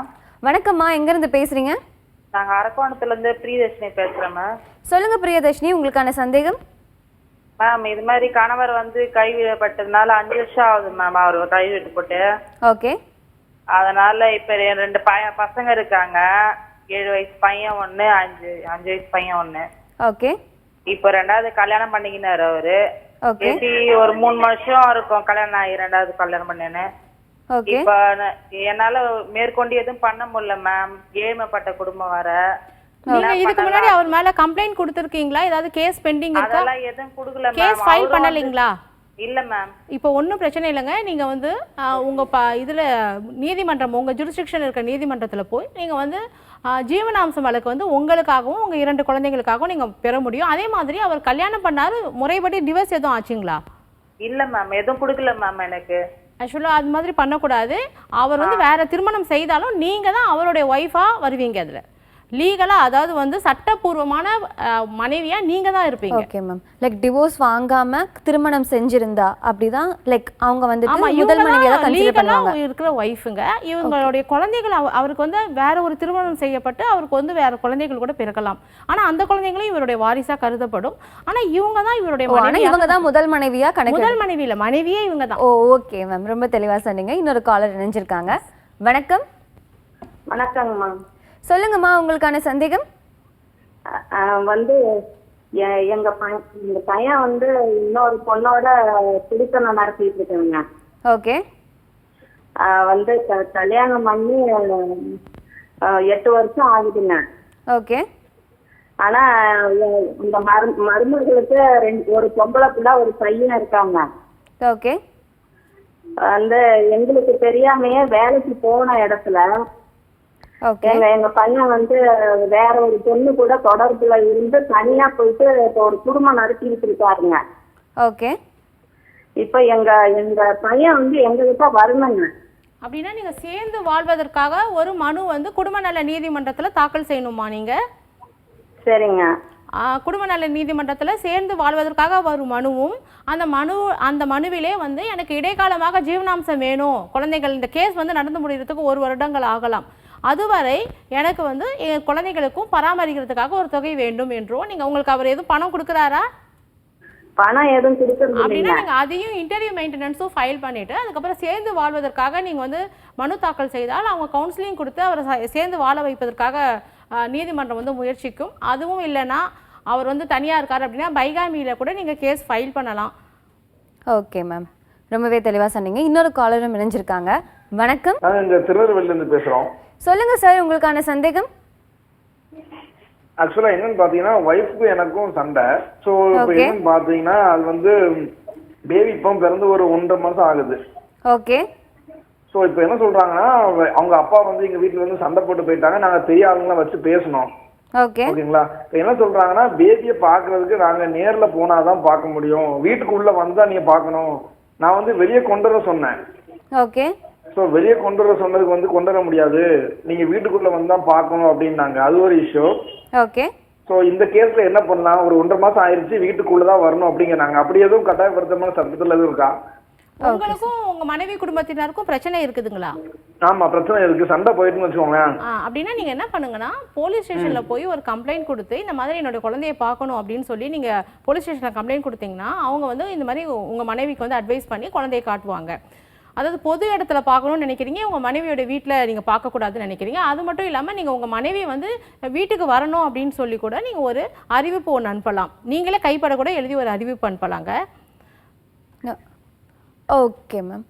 வணக்கம்மா, எங்கேருந்து பேசுகிறீங்க? நாங்கள் அரக்கோணத்துலேருந்து பிரியதர்ஷினி பேசுகிறேன் மேம். சொல்லுங்கள் பிரியதர்ஷினி, உங்களுக்கான சந்தேகம். மேம் இது மாதிரி கணவர் வந்து கைவிடப்பட்டதுனால 5 வருஷம் ஆகுது மேம் அவர் கைவிட்டு போட்டு. ஓகே. அதனால இப்போ 2 பசங்க இருக்காங்க. 7 வயசு பையன் 1, 5 வயசு பையன் 1. ஓகே. இப்போ 2வது கல்யாணம் பண்ணிக்கினாரு அவரு. ஓகே. ஒரு 3 வருஷம் இருக்கும் கல்யாணம் ஆகி 2வது கல்யாணம் பண்ணேன்னு. இப்ப என்னால மேற்கொண்டு எதுவும் பண்ண முடியல மேம். ஏழ்மைப்பட்ட குடும்பம் வர. நீங்க இதுக்கு முன்னாடி அவர் மேல கம்ப்ளைன்ட் கொடுத்திருக்கீங்களா? ஏதாவது கேஸ் பெண்டிங் இருக்கா? அதெல்லாம் எதுவும் கொடுக்கல மேம். Case file பண்ணலீங்களா? இல்ல மேம். இப்போ ஒன்றும் பிரச்சனை இல்லைங்க. நீங்க வந்து உங்க இதுல நீதிமன்றம், உங்க ஜூரிஸ்டிக்ஷன் இருக்க நீதிமன்றத்துல போய் நீங்க வந்து ஜீவனாம்சம் வழக்கு வந்து உங்களுக்காகவும் உங்க 2 குழந்தைங்களுக்காகவும் நீங்க பெற முடியும். அதே மாதிரி அவர் கல்யாணம் பண்ணாரு, முறைப்படி டிவோர்ஸ் எதுவும் ஆச்சுங்களா? இல்ல மேம், எதுவும் கொடுக்கல மேம் எனக்கு. ஆக்சுவலாக அது மாதிரி பண்ணக்கூடாது. அவர் வந்து வேற திருமணம் செய்தாலும் நீங்கள் தான் அவருடைய ஒய்ஃபாக வருவீங்க. அதில் லீகலாக, அதாவது வந்து சட்டப்பூர்வமான மனைவியாக நீங்கள் தான் இருப்பீங்க. Okay ma'am. லைக் டிவோர்ஸ் வாங்காம திருமணம் செஞ்சிருந்தா அப்படிதான் லைக் அவங்க வந்து முதல் மனைவியை தான் கன்சிடர் பண்ணுவாங்க. இருக்கிற ஒய்ஃபுங்க இவங்களுடைய குழந்தைகள் அவருக்கு வந்து வேற ஒரு திருமணம் செய்யப்பட்டு அவருக்கு வந்து வேற குழந்தைகள் கூட பிறக்கலாம். ஆனா அந்த குழந்தைகளும் இவருடைய வாரிசா கருதப்படும். ஆனா இவங்க தான் இவருடைய மனைவி. இவங்க தான் முதல் மனைவியா கணக்கு. முதல் மனைவி இல்ல, மனைவியே இவங்க தான். ஓகே மேம், ரொம்ப தெளிவா சொன்னீங்க. இன்னொரு காலர் இணைஞ்சிருக்காங்க. வணக்கம். வணக்கங்க மேம். சொல்லுங்கம்மா, உங்களுக்கான சந்தேகம். வந்து எங்க பையன் வந்து இன்னொரு பொண்ணோட திருத்தணம் நடத்திட்டு இருக்காங்க. ஓகே. வந்து கல்யாணம் பண்ணி 8 வருஷம் ஆகுதுங்க. ஓகே. ஆனா இந்த மருமகளுக்கு ஒரு பொம்பளை பிள்ளை ஒரு பையன் இருக்காங்க. ஓகே. வந்து எங்களுக்கு தெரியாமையே வேலைக்கு போன இடத்துல எங்க பையன் வந்து வேற ஒரு பொண்ணு கூட தொடர்புல இருந்து தனியா போயிட்டு இப்போ ஒரு குடும்பம் நடத்திட்டு இருக்காருங்க. ஓகே. இப்ப எங்க பையன் வந்து எங்ககிட்ட வரணுங்க. அப்படின்னா நீங்க சேர்ந்து வாழ்வதற்காக ஒரு மனு வந்து குடும்ப நல நீதிமன்றத்துல தாக்கல் செய்யணுமா நீங்க? சரிங்க. குடும்ப நல நீதிமன்றத்தில் சேர்ந்து வாழ்வதற்காக வரும் மனுவும் அந்த மனுவிலே வந்து எனக்கு இடைக்காலமாக ஜீவனாம்சம் வேணும், குழந்தைகள் இந்த கேஸ் வந்து நடந்து முடிகிறதுக்கு 1 வருடங்கள் ஆகலாம், அதுவரை எனக்கு வந்து என் குழந்தைகளுக்கும் பராமரிக்கிறதுக்காக ஒரு தொகை வேண்டும் என்றோ உங்களுக்கு அவர் எதுவும் பணம் கொடுக்குறாரா? பணம் எதுவும் கொடுக்கறது அப்படின்னா நீங்க அதையும் இன்டர்வியூ மெயின்டெனன்ஸும் ஃபைல் பண்ணிட்டு அதுக்கப்புறம் சேர்ந்து வாழ்வதற்காக நீங்க வந்து மனு தாக்கல் செய்தால் அவங்க கவுன்சிலிங் கொடுத்து அவரை சேர்ந்து வாழ வைப்பதற்காக நீதிமன்றம் வந்து முயற்சிக்கும். அதுவும் இல்லைன்னா அவர் வந்து தனியா இருக்காரு அப்படின்னா பைகாமியில கூட நீங்க கேஸ் ஃபைல் பண்ணலாம். ஓகே மேம், ரொம்பவே தெளிவா சொன்னீங்க. இன்னொரு காலரும் இணைஞ்சிருக்காங்க. வணக்கம். இந்த திருநெல்வேலியில இருந்து பேசுறோம். சொல்லுங்க சார், உங்களுக்கான சந்தேகம். ஆக்சுவலா என்னன்னு பாத்தீங்கன்னா ஒய்ஃப்க்கு எனக்கும் சண்டை. சோ இப்போ என்னன்னு பாத்தீங்கன்னா அது வந்து பேபி இப்போ பிறந்து ஒரு 1.5 மாசம் ஆகுது. ஓகே. சோ இப்போ என்ன சொல்றாங்கன்னா அவங்க அப்பா வந்து எங்க வீட்டுல வந்து சண்டை போட்டு போயிட்டாங்க, நாங்க பெரிய ஆளுங்களாம் வச்சு பேசணும். ஓகே. ஓகேங்களா? இப்போ என்ன சொல்றாங்கன்னா பேபியை பாக்குறதுக்கு நாங்க நேர்ல போனாதான் பார்க்க முடியும், வீட்டுக்குள்ள வந்தா நீங்க பாக்கணும். நான் வந்து வெளியே கொண்டு வர சொன்னேன். ஓகே. ஸோ வெளியே கொண்டு வர சொன்னதுக்கு வந்து கொண்டு வர முடியாது, நீங்க வீட்டுக்குள்ள வந்தா பார்க்கணும் அப்படின்னாங்க. அது ஒரு இஷ்யூ. ஓகே. ஸோ இந்த கேஸ்ல என்ன பண்ணலாம், ஒரு 1.5 மாசம் ஆயிடுச்சு, வீட்டுக்குள்ளதான் வரணும் அப்படிங்கிறாங்க. அப்படி எதுவும் கட்டாயப்படுத்தமான சட்டத்துல எதுவும் இருக்கா? உங்களுக்கும் உங்க மனைவி குடும்பத்தினருக்கும் பிரச்சனை இருக்குதுங்களா? ஆமா, பிரச்சனை இருக்கு, சண்டை போயிட்டுன்னு வச்சுக்கோங்க. அப்படின்னா நீங்க என்ன பண்ணுங்கன்னா போலீஸ் ஸ்டேஷன்ல போய் ஒரு கம்ப்ளைண்ட் கொடுத்து இந்த மாதிரி என்னோட குழந்தைய பார்க்கணும் அப்படின்னு சொல்லி நீங்க போலீஸ் ஸ்டேஷன்ல கம்ப்ளைண்ட் கொடுத்தீங்கன்னா அவங்க வந்து இந்த மாதிரி உங்க மனைவிக்கு வந்து அட்வைஸ் பண்ணி குழந்தைய காட்டுவாங்க. அதாவது பொது இடத்துல பார்க்கணும்னு நினைக்கிறீங்க, உங்கள் மனைவியோட வீட்டில் நீங்கள் பார்க்கக்கூடாதுன்னு நினைக்கிறீங்க. அது மட்டும் இல்லாமல் நீங்கள் உங்கள் மனைவி வந்து வீட்டுக்கு வரணும் அப்படின்னு சொல்லி கூட நீங்கள் ஒரு அறிவிப்பு ஒன்று அனுப்பலாம். நீங்களே கைப்பட எழுதி ஒரு அறிவிப்பு அனுப்பலாங்க. Okay ma'am.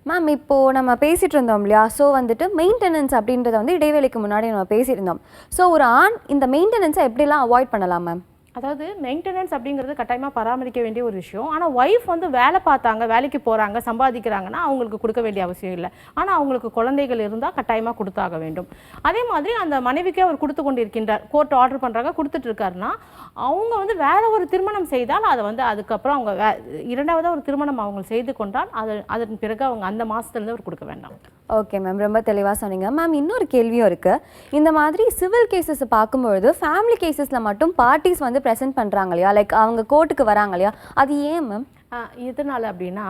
மேம், இப்போது நம்ம பேசிகிட்டு இருந்தோம் இல்லையா, ஸோ வந்துட்டு மெயின்டெனன்ஸ் அப்படின்றத வந்து இடைவேளைக்கு முன்னாடி நம்ம பேசியிருந்தோம். ஸோ ஒரு ஆண் இந்த மெயின்டெனன்ஸை எப்படிலாம் அவாய்ட் பண்ணலாம் மேம்? அதாவது மெயின்டெனன்ஸ் அப்படிங்கிறது கட்டாயமாக பராமரிக்க வேண்டிய ஒரு விஷயம். ஆனால் ஒய்ஃப் வந்து வேலை பார்த்தாங்க, வேலைக்கு போகிறாங்க, சம்பாதிக்கிறாங்கன்னா அவங்களுக்கு கொடுக்க வேண்டிய அவசியம் இல்லை. ஆனால் அவங்களுக்கு குழந்தைகள் இருந்தால் கட்டாயமாக கொடுத்தாக வேண்டும். அதே மாதிரி அந்த மனைவிக்கே அவர் கொடுத்து கொண்டு இருக்கின்றார், கோர்ட் ஆர்டர் பண்ணுறாங்க, கொடுத்துட்டு இருக்காருன்னா அவங்க வந்து வேற ஒரு திருமணம் செய்தால் அதை வந்து அதுக்கப்புறம் அவங்க இரண்டாவதாக ஒரு திருமணம் அவங்க செய்து கொண்டால் அதன் பிறகு அவங்க அந்த மாதத்துலேருந்து அவர் கொடுக்க வேண்டாம். ஓகே மேம், ரொம்ப தெளிவாக சொன்னீங்க. மேம், இன்னொரு கேள்வியும் இருக்குது. இந்த மாதிரி சிவில் கேசஸை பார்க்கும்பொழுது ஃபேமிலி கேசஸில் மட்டும் பார்ட்டிஸ் வந்து ப்ரெசென்ட் பண்ணுறாங்க இல்லையா, லைக் அவங்க கோர்ட்டுக்கு வராங்க இல்லையா, அது ஏன் மேம்? எதனால் அப்படின்னா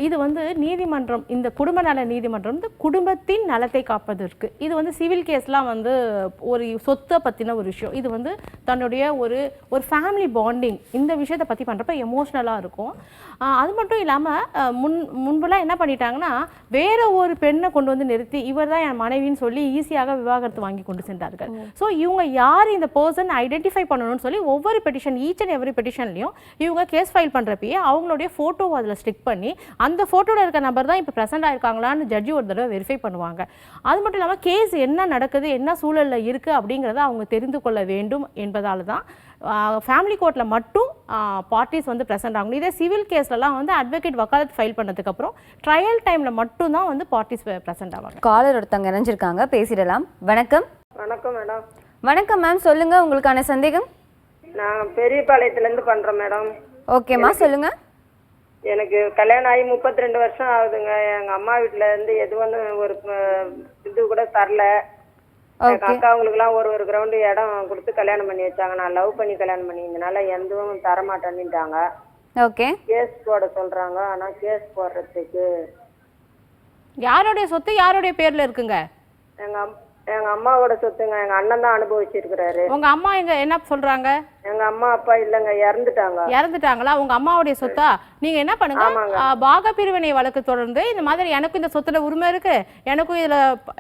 இது வந்து நீதிமன்றம், இந்த குடும்ப நல நீதிமன்றம் வந்து குடும்பத்தின் நலத்தை காப்பதற்கு. இது வந்து சிவில் கேஸ்லாம் வந்து ஒரு சொத்தை பற்றின ஒரு விஷயம். இது வந்து தன்னுடைய ஒரு ஃபேமிலி பாண்டிங் இந்த விஷயத்தை பற்றி பண்ணுறப்ப எமோஷ்னலாக இருக்கும். அது மட்டும் இல்லாமல் முன்பெல்லாம் என்ன பண்ணிட்டாங்கன்னா வேற ஒரு பெண்ணை கொண்டு வந்து நிறுத்தி இவர் தான் என் மனைவின்னு சொல்லி ஈஸியாக விவாகரத்து வாங்கி கொண்டு சென்றார்கள். ஸோ இவங்க யார் இந்த பர்சன் ஐடென்டிஃபை பண்ணணும்னு சொல்லி ஒவ்வொரு பெட்டிஷன், ஈச் அண்ட் எவ்ரி பெட்டிஷன்லையும் இவங்க கேஸ் ஃபைல் பண்ணுறப்பயே அவங்களுடைய ஃபோட்டோவை அதில் ஸ்டிக் பண்ணி அந்த ஃபோட்டோவில் இருக்க நபர் தான் இப்போ ப்ரெசென்ட் ஆயிருக்காங்களான்னு ஜட்ஜி ஒரு தடவை வெரிஃபை பண்ணுவாங்க. அது மட்டும் இல்லாமல் கேஸ் என்ன நடக்குது, என்ன சூழலில் இருக்குது அப்படிங்கிறத அவங்க தெரிந்து கொள்ள வேண்டும் என்பதால் தான் ஃபேமிலி கோர்ட்டில் மட்டும் பார்ட்டிஸ் வந்து ப்ரெசென்ட் ஆகணும். இதே சிவில் கேஸ்லலாம் வந்து அட்வொகேட் வக்காலத் ஃபைல் பண்ணதுக்கப்புறம் ட்ரையல் டைமில் மட்டும்தான் வந்து பார்ட்டிஸ் ப்ரெசென்ட் ஆவாங்க. காலர் ஒருத்தவங்க இணைஞ்சிருக்காங்க, பேசிடலாம். வணக்கம். வணக்கம் மேடம். வணக்கம் மேம், சொல்லுங்கள் உங்களுக்கான சந்தேகம். நான் பெரியபாளையத்துலேருந்து பண்ணுறேன் மேடம். ஓகேம்மா, சொல்லுங்கள். எனக்கு கல்யாணம் ஆகி 32 வருஷம் ஆகுதுங்க. எங்கள் அம்மா வீட்டில் இருந்து எதுவும் ஒரு இது கூட தரல. எங்கள் அக்காவங்களுக்குலாம் ஒரு கிரவுண்டு இடம் கொடுத்து கல்யாணம் பண்ணி வச்சாங்க. நான் லவ் பண்ணி கல்யாணம் பண்ணியிருந்தனால எதுவும் தரமாட்டேன்னுட்டாங்க. ஓகே. கேஸ் போட சொல்கிறாங்க. ஆனால் கேஸ் போடுறதுக்கு யாருடைய சொத்து யாருடைய பேரில் இருக்குங்க? எங்க அம்மாவோட சொத்துங்க. எங்க அண்ணன் தான் அனுபவிச்சிருக்கிறாரு. உங்க அம்மா என்ன சொல்றாங்க? எங்க அம்மா அப்பா இல்லங்க, இறந்துட்டாங்க. இறந்துட்டாங்களா? உங்க அம்மாவுடைய சொத்தா? நீங்க என்ன பண்ணுங்க, பாக பிரிவினை வழக்கு தொடர்ந்து இந்த மாதிரி எனக்கும் இந்த சொத்துல உரிமை இருக்கு, எனக்கும்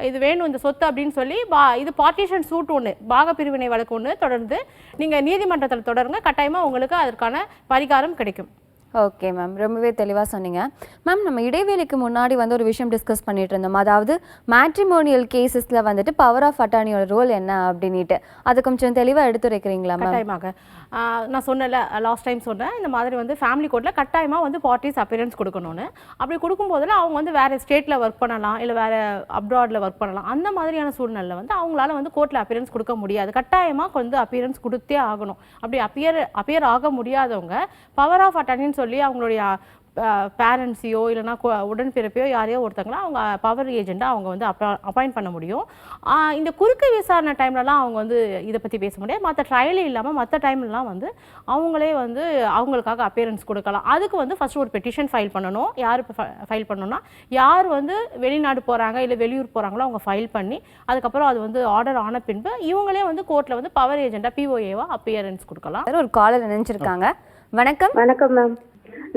இது வேணும் இந்த சொத்து அப்படின்னு சொல்லி இது பார்ட்டிஷன் சூட் ஒன்று, பாக பிரிவினை வழக்கு ஒன்று தொடர்ந்து நீங்க நீதிமன்றத்தில் தொடருங்க. கட்டாயமா உங்களுக்கு அதற்கான பரிகாரம் கிடைக்கும். ஓகே மேம், ரொம்பவே தெளிவாக சொன்னீங்க. மேம், நம்ம இடைவேளைக்கு முன்னாடி வந்து ஒரு விஷயம் டிஸ்கஸ் பண்ணிட்டு இருந்தோம், அதாவது மேட்ரிமோனியல் கேசஸில் வந்துட்டு பவர் ஆஃப் அட்டார்னியோட ரோல் என்ன அப்படின்ட்டு. அது கொஞ்சம் தெளிவாக எடுத்துரைக்கிறீங்களா மேம்? கட்டாயமாக. நான் சொன்னல, லாஸ்ட் டைம் சொன்னேன், இந்த மாதிரி வந்து ஃபேமிலி கோர்ட்டில் கட்டாயமாக வந்து பார்ட்டிஸ் அப்பியரன்ஸ் கொடுக்கணும்னு. அப்படி கொடுக்கும்போதில் அவங்க வந்து வேறு ஸ்டேட்டில் ஒர்க் பண்ணலாம், இல்லை வேறு அப்ராடில் ஒர்க் பண்ணலாம். அந்த மாதிரியான சூழ்நிலை வந்து அவங்களால வந்து கோர்ட்டில் அப்பியரன்ஸ் கொடுக்க முடியாது. கட்டாயமாக வந்து அப்பியரன்ஸ் கொடுத்தே ஆகணும். அப்படி அப்பியர் ஆக முடியாதவங்க பவர் ஆஃப் அட்டார்னின்னு சொல்லி அவங்களுடைய பேரண்ட்ஸையோ இல்லைனா உடன்பிறப்பையோ யாரையோ ஒருத்தங்களோ அவங்க பவர் ஏஜெண்டாக அவங்க வந்து அப்பாயிண்ட் பண்ண முடியும். இந்த குறுக்கு விசாரணை டைம்லலாம் அவங்க வந்து இதை பற்றி பேச முடியாது. மற்ற ட்ரையலே இல்லாமல் மற்ற டைம்லலாம் வந்து அவங்களே வந்து அவங்களுக்காக அப்பியரன்ஸ் கொடுக்கலாம். அதுக்கு வந்து ஃபஸ்ட்டு ஒரு பெட்டிஷன் ஃபைல் பண்ணணும். யார் ஃபைல் பண்ணணும்னா யார் வந்து வெளிநாடு போகிறாங்க இல்லை வெளியூர் போகிறாங்களோ அவங்க ஃபைல் பண்ணி அதுக்கப்புறம் அது வந்து ஆர்டர் ஆன பின்பு இவங்களே வந்து கோர்ட்டில் வந்து பவர் ஏஜெண்டாக பிஓஏவா அப்பியரன்ஸ் கொடுக்கலாம். ஒரு காலர் நினைச்சிருக்காங்க. வணக்கம். வணக்கம் மேம்,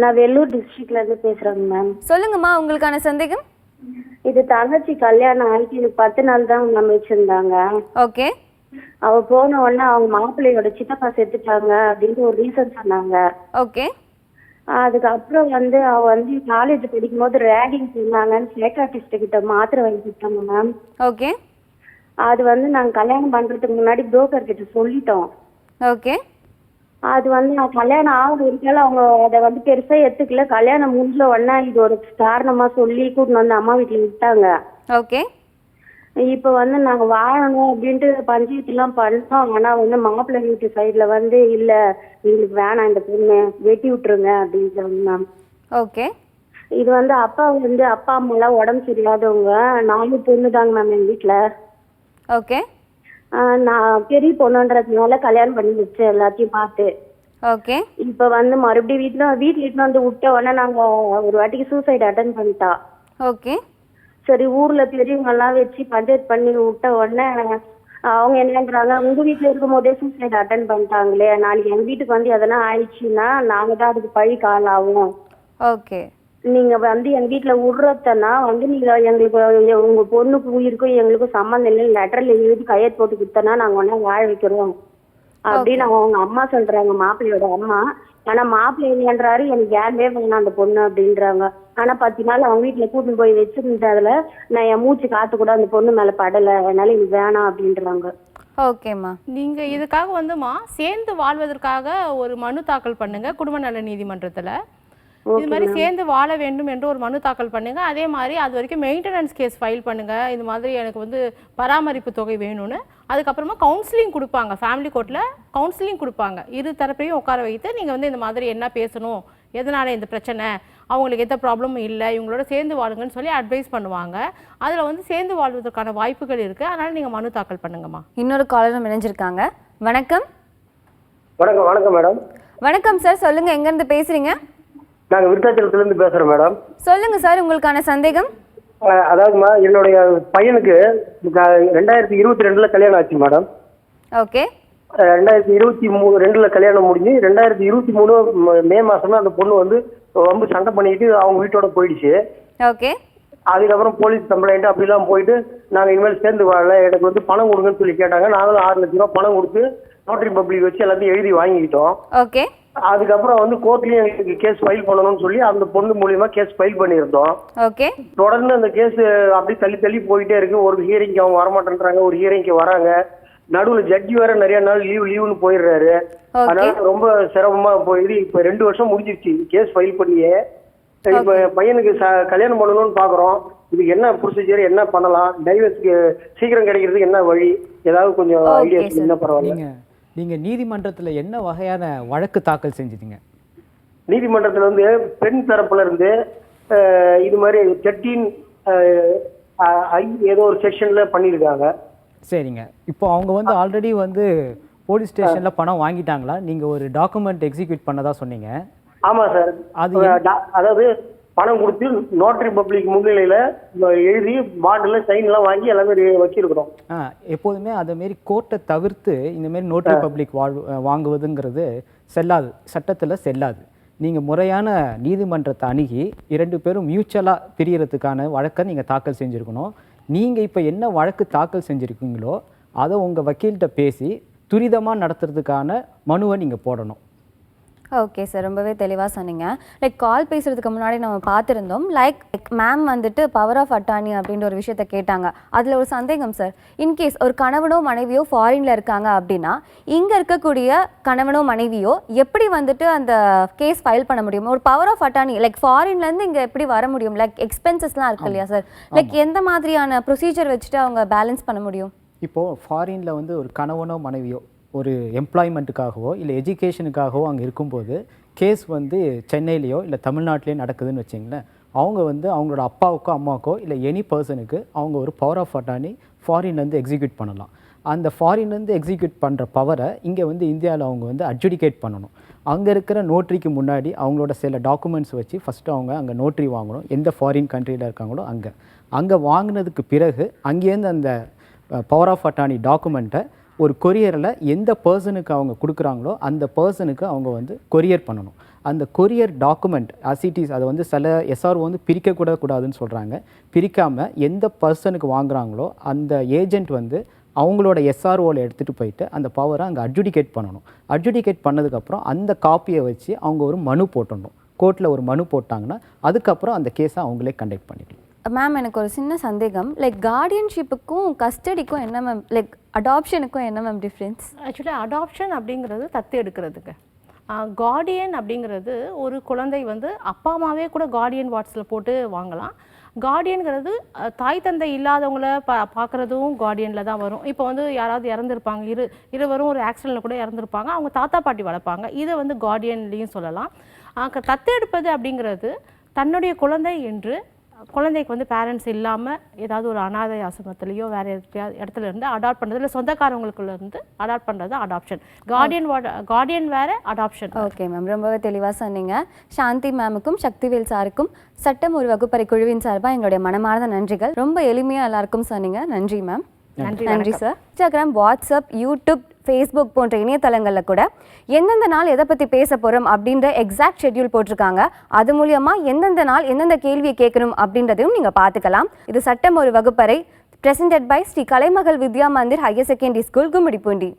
நான் வெள்ளூர் டிஸ்ட்ரிக்ட்ல இருந்து பேசுறேங்க மேம். சொல்லுங்கம்மா, உங்களுக்கான சந்தேகம். இது தங்கச்சி கல்யாணம் ஆயிட்டு எனக்கு 10 நாள் தான் நம்ம வச்சிருந்தாங்க. ஓகே. அவ போன உடனே அவங்க மாப்பிள்ளையோட சித்தப்பா செத்துட்டாங்க அப்படின்னு ஒரு ரீசன் சொன்னாங்க. ஓகே. அதுக்கப்புறம் வந்து அவ வந்து காலேஜ் படிக்கும் போது ரேகிங் பண்ணாங்கன்னு சைக்காட்டிஸ்ட் கிட்ட மாத்திரை வாங்கி கொடுத்தாங்க மேம். ஓகே. அது வந்து நாங்க கல்யாணம் பண்றதுக்கு முன்னாடி புரோக்கர் கிட்ட சொல்லிட்டோம். ஓகே. அது வந்து நான் கல்யாணம் ஆகுது இருக்கால அவங்க அதை வந்து பெருசா எடுத்துக்கல. கல்யாணம் முடிஞ்ச உடனே இது ஒரு காரணமா சொல்லி கூட்டின்னு வந்து அம்மா வீட்டுல விட்டாங்க. ஓகே. இப்ப வந்து நாங்க வாழணும் அப்படின்ட்டு பஞ்சாயத்துலாம் பண்ணோம். ஆனா வந்து மாப்பிள்ளை வீட்டு சைட்ல வந்து இல்ல எங்களுக்கு வேணாம் இந்த பொண்ணு வெட்டி விட்டுருங்க அப்படின்னு சொன்னாங்க. ஓகே. இது வந்து அப்பா அம்மா எல்லாம் உடம்பு சரியாதவங்க. 4 பொண்ணு தாங்க மேம் எங்க வீட்டுல. ஓகே. நான் பெரிய பொண்ணுன்றதுனால கல்யாணம் பண்ணி வச்சேன் எல்லாத்தையும் பார்த்து. ஓகே. இப்ப வந்து மறுபடியும் வீட்டுல வந்து விட்ட உடனே நாங்க ஒரு வாட்டிக்கு சூசைட் அட்டன் பண்ணிட்டா. ஓகே. சரி ஊர்ல பெரியவங்க எல்லாம் வச்சு பஞ்சாயத்து பண்ணி விட்ட உடனே அவங்க என்னன்றாங்க, உங்க வீட்டுல இருக்கும் போதே சூசைட் அட்டன் பண்ணிட்டாங்களே, நாளைக்கு எங்க வீட்டுக்கு வந்து எதனா ஆயிடுச்சுன்னா நாங்க தான் அதுக்கு பழி கால் ஆகும். ஓகே. நீங்க வந்து எங்க வீட்டுல விடுறதுனா வந்து நீங்க எங்களுக்கு உங்க பொண்ணுக்கு உயிருக்கும் எங்களுக்கும் சம்மந்தம் இல்லை, லெட்டர்ல எழுதி கையெழுத்து போட்டு கொடுத்தனா நாங்க ஒன்னா வாழ வைக்கிறோம் அப்படின்னு அவங்க அம்மா சொல்றாங்க, மாப்பிள்ளையோட அம்மா. ஆனா மாப்பிள்ளை இல்லைன்றாரு, எனக்கு யாருமே வேணாம் அந்த பொண்ணு அப்படின்றாங்க. ஆனா 10 நாள் அவங்க வீட்டுல கூட்டின்னு போய் வச்சிருந்ததுல நான் என் மூச்சு காத்து கூட அந்த பொண்ணு மேல படல, அதனால எனக்கு வேணாம் அப்படின்றாங்க. ஓகேம்மா, நீங்க இதுக்காக வந்துமா சேர்ந்து வாழ்வதற்காக ஒரு மனு தாக்கல் பண்ணுங்க குடும்ப நல நீதிமன்றத்துல. இது மாதிரி சேர்ந்து வாழ வேண்டும் என்று ஒரு மனு தாக்கல் பண்ணுங்க. அதே மாதிரி அது வரைக்கும் மெயின்டெனன்ஸ் கேஸ் ஃபைல் பண்ணுங்க. இது மாதிரி எனக்கு வந்து பராமரிப்பு தொகை வேணும்னு. அதுக்கப்புறமா கவுன்சிலிங் கொடுப்பாங்க, ஃபேமிலி கோர்ட்டில் கவுன்சிலிங் கொடுப்பாங்க. இரு தரப்பையும் உட்கார வைத்து நீங்கள் வந்து இந்த மாதிரி என்ன பேசணும், எதனால இந்த பிரச்சனை, அவங்களுக்கு எந்த ப்ராப்ளமும் இல்லை, இவங்களோட சேர்ந்து வாழுங்கன்னு சொல்லி அட்வைஸ் பண்ணுவாங்க. அதில் வந்து சேர்ந்து வாழ்வதற்கான வாய்ப்புகள் இருக்குது. அதனால் நீங்கள் மனு தாக்கல் பண்ணுங்கம்மா. இன்னொரு காலரும் இணைஞ்சிருக்காங்க. வணக்கம். வணக்கம். வணக்கம் மேடம். வணக்கம் சார், சொல்லுங்க, எங்கேருந்து பேசுறீங்க? நாங்கள் விருத்தாச்சலத்துலேருந்து பேசுகிறோம் மேடம். சொல்லுங்க சார், உங்களுக்கான சந்தேகம். அதாவதுமா என்னுடைய பையனுக்கு 2022 கல்யாணம் ஆச்சு மேடம். ஓகே. 2022 கல்யாணம் முடிஞ்சு 2023 மே மாசம் அந்த பொண்ணு வந்து ரொம்ப சண்டை பண்ணிட்டு அவங்க வீட்டோட போயிடுச்சு. ஓகே. அதுக்கப்புறம் போலீஸ் கம்ப்ளைண்ட் அப்படிலாம் போயிட்டு நாங்கள் இனிமேல் சேர்ந்து வாழல, எனக்கு வந்து பணம் கொடுங்கன்னு சொல்லி கேட்டாங்க. நாங்களும் 6 லட்ச ரூபா பணம் கொடுத்து நோட்டரி பப்ளிக் வச்சு எல்லாத்தையும் எழுதி வாங்கிக்கிட்டோம். ஓகே. அதுக்கப்புறம் வந்து கோர்ட்லயும் எங்களுக்கு கேஸ் ஃபைல் பண்ணணும்னு சொல்லி அந்த பொண்ணு மூலியமா கேஸ் ஃபைல் பண்ணியிருந்தோம். ஓகே. தொடர்ந்து அந்த கேஸ் அப்படி தள்ளி போயிட்டே இருக்கு. ஒரு ஹியரிங்க்கு அவங்க வரமாட்டேன்றாங்க, ஒரு ஹியரிங்க்கு வராங்க. நடுவில் ஜட்ஜி வேற நிறைய நாள் லீவுன்னு போயிடுறாரு. அதனால ரொம்ப சிரமமா போயிடுது. இப்ப 2 வருஷம் முடிஞ்சிருச்சு கேஸ் ஃபைல் பண்ணியே. இப்ப பையனுக்கு கல்யாணம் பண்ணணும்னு பாக்குறோம். இதுக்கு என்ன ப்ரொசீஜர், என்ன பண்ணலாம், டைவர்ஸ்க்கு சீக்கிரம் கிடைக்கிறதுக்கு என்ன வழி, ஏதாவது கொஞ்சம் ஐடியா என்ன? பரவாயில்ல. நீங்க நீதிமன்றத்துல என்ன வகையான வழக்கு தாக்கல் செஞ்சீங்க? நீதிமன்றத்துல வந்து பெண் தரப்புல இருந்து இது மாதிரி 13 ஏதோ ஒரு செக்ஷன்ல பண்ணிருக்காங்க. சரிங்க. இப்போ அவங்க வந்து ஆல்ரெடி வந்து போலீஸ் ஸ்டேஷன்ல பணம் வாங்கிட்டாங்களா? நீங்க ஒரு டாக்குமெண்ட் எக்ஸிக்யூட் பண்ணதா சொன்னீங்க. ஆமா சார். அதாவது பணம் கொடுத்து நோட்டரி பப்ளிக் முன்னிலையில எழுதி பாண்டில் சைன் எல்லாம் வாங்கி எல்லாமே வச்சிருக்கிறோம். எப்போதுமே அதை மாரி கோர்ட்டை தவிர்த்து இந்த மாதிரி நோட்டரி பப்ளிக் வாங்குவதுங்கிறது செல்லாது, சட்டத்தில் செல்லாது. நீங்கள் முறையான நீதிமன்றத்தை அணுகி 2 பேரும் மியூச்சுவலாக பிரியறதுக்கான வழக்கை நீங்கள் தாக்கல் செஞ்சுருக்கணும். நீங்கள் இப்போ என்ன வழக்கு தாக்கல் செஞ்சுருக்கீங்களோ அதை உங்கள் வக்கீல்கிட்ட பேசி துரிதமாக நடத்துறதுக்கான மனுவை நீங்கள் போடணும். ஓகே சார், ரொம்பவே தெளிவாக சொன்னீங்க. கால் பேசுகிறதுக்கு முன்னாடி நம்ம பார்த்துருந்தோம், மேம் வந்துட்டு பவர் ஆஃப் அட்டார்னி அப்படின்ற ஒரு விஷயத்த கேட்டாங்க. அதில் ஒரு சந்தேகம் சார், இன்கேஸ் ஒரு கணவனோ மனைவியோ ஃபாரினில் இருக்காங்க அப்படின்னா இங்கே இருக்கக்கூடிய கணவனோ மனைவியோ எப்படி வந்துட்டு அந்த கேஸ் ஃபைல் பண்ண முடியும்? ஒரு பவர் ஆஃப் அட்டார்னி ஃபாரின்லேருந்து இங்கே எப்படி வர முடியும்? எக்ஸ்பென்சஸ்லாம் இருக்கு இல்லையா சார், எந்த மாதிரியான ப்ரொசீஜர் வச்சுட்டு அவங்க பேலன்ஸ் பண்ண முடியும்? இப்போது ஃபாரினில் வந்து ஒரு கணவனோ மனைவியோ ஒரு எம்ப்ளாய்மெண்ட்டுக்காகவோ இல்லை எஜுகேஷனுக்காகவோ அங்கே இருக்கும்போது கேஸ் வந்து சென்னையிலையோ இல்லை தமிழ்நாட்டிலேயோ நடக்குதுன்னு வச்சிங்களேன், அவங்க வந்து அவங்களோட அப்பாவுக்கோ அம்மாவுக்கோ இல்லை எனி பர்சனுக்கு அவங்க ஒரு பவர் ஆஃப் அட்டார்னி ஃபாரின்லேருந்து எக்ஸிக்யூட் பண்ணலாம். அந்த ஃபாரின்லேருந்து எக்ஸிக்யூட் பண்ணுற பவரை இங்கே வந்து இந்தியாவில் அவங்க வந்து அட்ஜுடிகேட் பண்ணணும். அங்கே இருக்கிற நோட்ரிக்கு முன்னாடி அவங்களோட சில டாக்குமெண்ட்ஸ் வச்சு ஃபஸ்ட்டு அவங்க அங்கே நோட்ரி வாங்கணும். எந்த ஃபாரின் கண்ட்ரியில் இருக்காங்களோ அங்கே வாங்கினதுக்கு பிறகு அங்கேருந்து அந்த பவர் ஆஃப் அட்டார்னி டாக்குமெண்ட்டை ஒரு கொரியரில் எந்த பர்சனுக்கு அவங்க கொடுக்குறாங்களோ அந்த பர்சனுக்கு அவங்க வந்து கொரியர் பண்ணணும். அந்த கொரியர் டாக்குமெண்ட் அசிட்டிஸ் அதை வந்து சில எஸ்ஆர்ஓ வந்து பிரிக்கக்கூடாதுன்னு சொல்கிறாங்க. பிரிக்காமல் எந்த பர்சனுக்கு வாங்குறாங்களோ அந்த ஏஜென்ட் வந்து அவங்களோட எஸ்ஆர்ஓவில் எடுத்துகிட்டு போயிட்டு அந்த பவரை அங்கே அட்ஜுடிகேட் பண்ணணும். அட்ஜுடிகேட் பண்ணதுக்கப்புறம் அந்த காப்பியை வச்சு அவங்க ஒரு மனு போட்டுடணும். கோர்ட்டில் ஒரு மனு போட்டாங்கன்னா அதுக்கப்புறம் அந்த கேஸை அவங்களே கண்டக்ட் பண்ணிக்கலாம். மேம், எனக்கு ஒரு சின்ன சந்தேகம். லைக் கார்டியன்ஷிப்புக்கும் கஸ்டடிக்கும் என்ன மேம், லைக் அடாப்ஷனுக்கும் என்ன மேம் டிஃப்ரென்ஸ்? ஆக்சுவலாக அடாப்ஷன் அப்படிங்கிறது தத்து எடுக்கிறதுக்கு. கார்டியன் அப்படிங்கிறது ஒரு குழந்தை வந்து அப்பா அம்மாவே கூட கார்டியன் வாட்ஸில் போட்டு வாங்கலாம். கார்டியனுங்கிறது தாய் தந்தை இல்லாதவங்கள பார்க்குறதும் கார்டியனில் தான் வரும். இப்போ வந்து யாராவது இறந்துருப்பாங்க, இருவரும் ஒரு ஆக்சிடென்ட்டில் கூட இறந்துருப்பாங்க, அவங்க தாத்தா பாட்டி வளர்ப்பாங்க, இதை வந்து கார்டியன்லேயும் சொல்லலாம். தத்தெடுப்பது அப்படிங்கிறது தன்னுடைய குழந்தை என்று குழந்தைக்கு வந்து பேரண்ட்ஸ் இல்லாமல் ஏதாவது ஒரு அனாதை ஆசிரமத்திலையோ வேறு இடத்துல இருந்து அடாப்ட் பண்ணுறது, இல்லை சொந்தக்காரவங்களுக்குள்ள இருந்து அடாப்ட் பண்ணுறது அடாப்ஷன். கார்டியன் வேறு, அடாப்ஷன். ஓகே மேம், ரொம்பவே தெளிவாக சொன்னீங்க. சாந்தி மேமுக்கும் சக்திவேல் சாருக்கும் சட்டம் ஒரு வகுப்பறை குழுவின் சார்பாக எங்களுடைய மனமார்ந்த நன்றிகள். ரொம்ப எளிமையாக எல்லாருக்கும் சொன்னீங்க. நன்றி மேம். நன்றி sir. Instagram, WhatsApp, YouTube, Facebook போன்ற இணையதளங்களில் கூட எந்தெந்த நாள் எதை பற்றி பேச போகிறோம் அப்படின்ற எக்ஸாக்ட் ஷெட்யூல் போட்டிருக்காங்க. அது மூலியமாக எந்தெந்த நாள் எந்தெந்த கேள்வியை கேட்கணும் அப்படின்றதையும் நீங்கள் பார்த்துக்கலாம். இது சட்டம் ஒரு வகுப்பறை, presented by Shri Kalaimagal Vidya Mandir higher secondary school, Gummidipoondi.